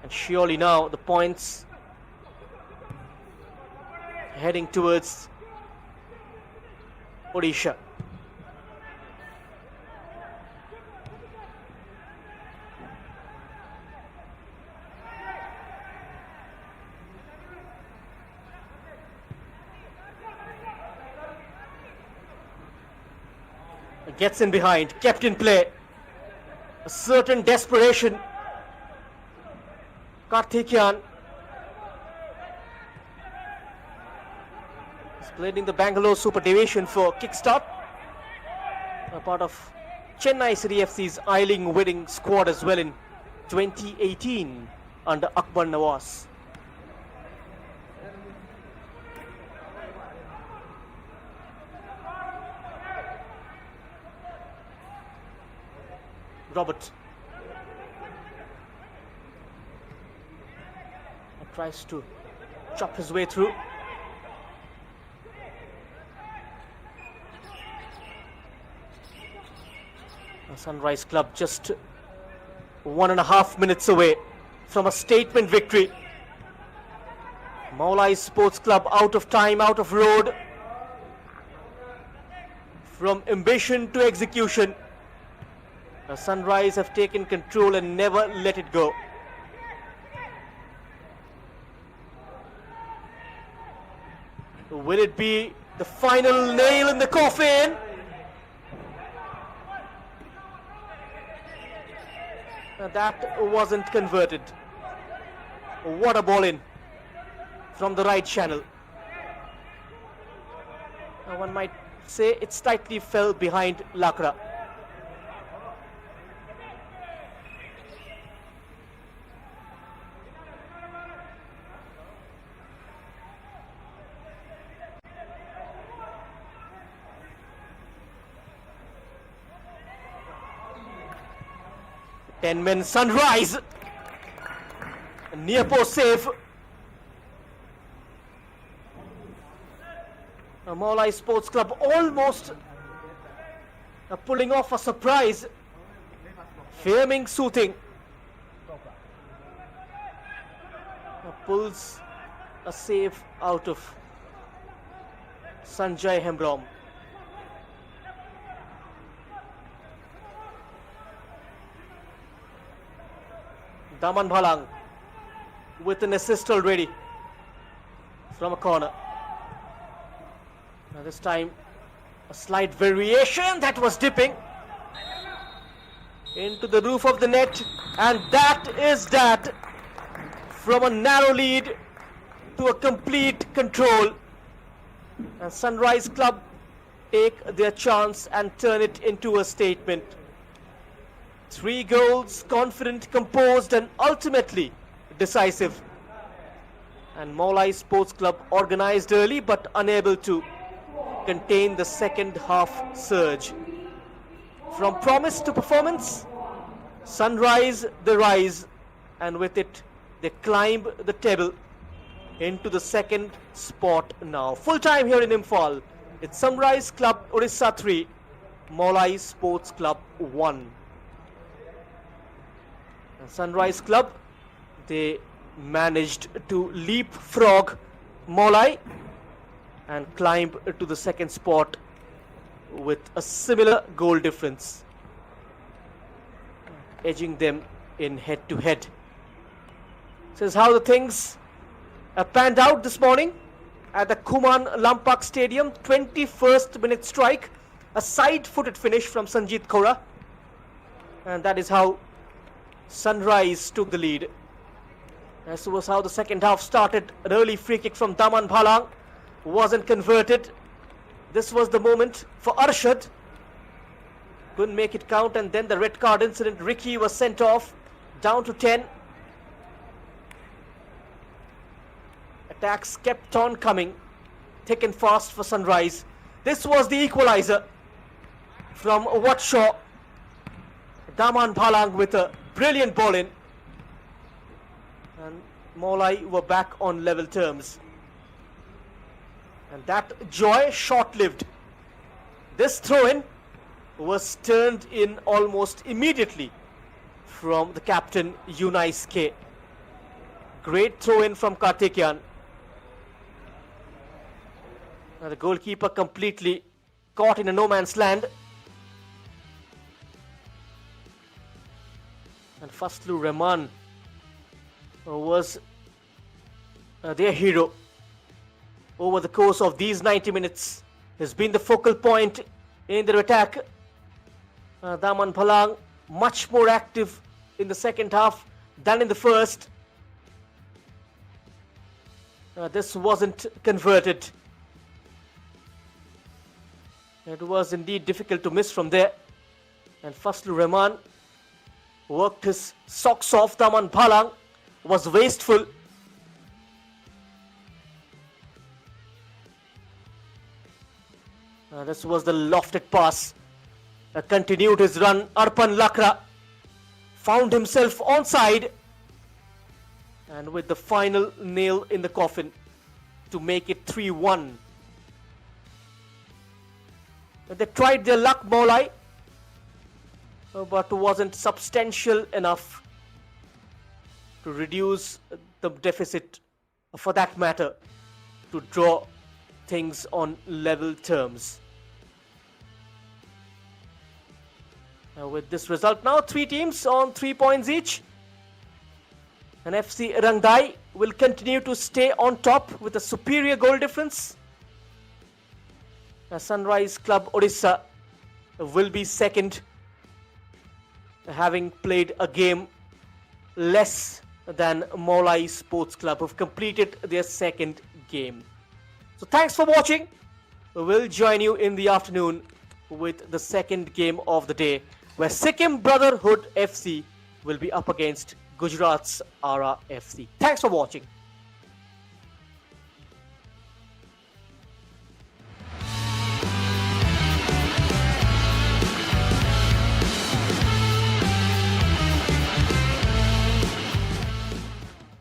And surely now the points heading towards Orissa. Gets in behind, kept in play. A certain desperation. Karthikeyan is playing the Bangalore Super Division for kickstart. A part of Chennai City FC's Eiling winning squad as well in 2018 under Akbar Nawaz. Robert tries to chop his way through. Sunrise Club just 1.5 minutes away from a statement victory. Mawlai Sports Club out of time, out of road. From ambition to execution. Sunrise have taken control and never let it go. Will it be the final nail in the coffin? That wasn't converted. What a ball in from the right channel. One might say it slightly fell behind Lakra. Ten-men Sunrise. A near post save. Mawlai Sports Club almost pulling off a surprise. Framing Soothing pulls a save out of Sanjay Hembrom. Daman Bhalang with an assist already from a corner. Now this time a slight variation that was dipping into the roof of the net, and that is that. From a narrow lead to a complete control, and Sunrise Club take their chance and turn it into a statement. 3 goals, confident, composed, and ultimately decisive. And Mawlai Sports Club organized early but unable to contain the second half surge. From promise to performance, Sunrise they rise, and with it they climb the table into the second spot now. Full time here in Imphal. It's Sunrise Club Orissa 3, Mawlai Sports Club 1. Sunrise Club, they managed to leapfrog Mawlai and climb to the second spot with a similar goal difference, edging them in head-to-head. This is how the things panned out this morning at the Kuman Lampak Stadium. 21st minute strike, a side-footed finish from Sanjeet Kaura, and that is how Sunrise took the lead. This was how the second half started. An early free kick from Daman Bhalang wasn't converted. This was the moment for Arshad. Couldn't make it count, and then the red card incident. Ricky was sent off, down to 10. Attacks kept on coming, thick and fast for Sunrise. This was the equalizer from Watshaw. Daman Bhalang with a brilliant ball in. And Mawlai were back on level terms. And that joy short-lived. This throw-in was turned in almost immediately from the captain Yunais K. Great throw-in from Karthikeyan. Now the goalkeeper completely caught in a no-man's land. And Fazlur Rahman was their hero over the course of these 90 minutes. Has been the focal point in their attack. Daman Phalang much more active in the second half than in the first. This wasn't converted. It was indeed difficult to miss from there. And Fazlur Rahman worked his socks off. Daman Phalang was wasteful. This was the lofted pass. Continued his run. Arpan Lakra found himself onside. And with the final nail in the coffin to make it 3-1. They tried their luck, Mawlai, but wasn't substantial enough to reduce the deficit, for that matter, to draw things on level terms. With this result now, 3 teams on 3 points each. And FC Rangdai will continue to stay on top with a superior goal difference. Sunrise Club Orissa will be second, having played a game less than Mawlai Sports Club, who've completed their second game. So thanks for watching. We'll join you in the afternoon with the second game of the day, where Sikkim Brotherhood FC will be up against Gujarat's Ara FC. Thanks for watching.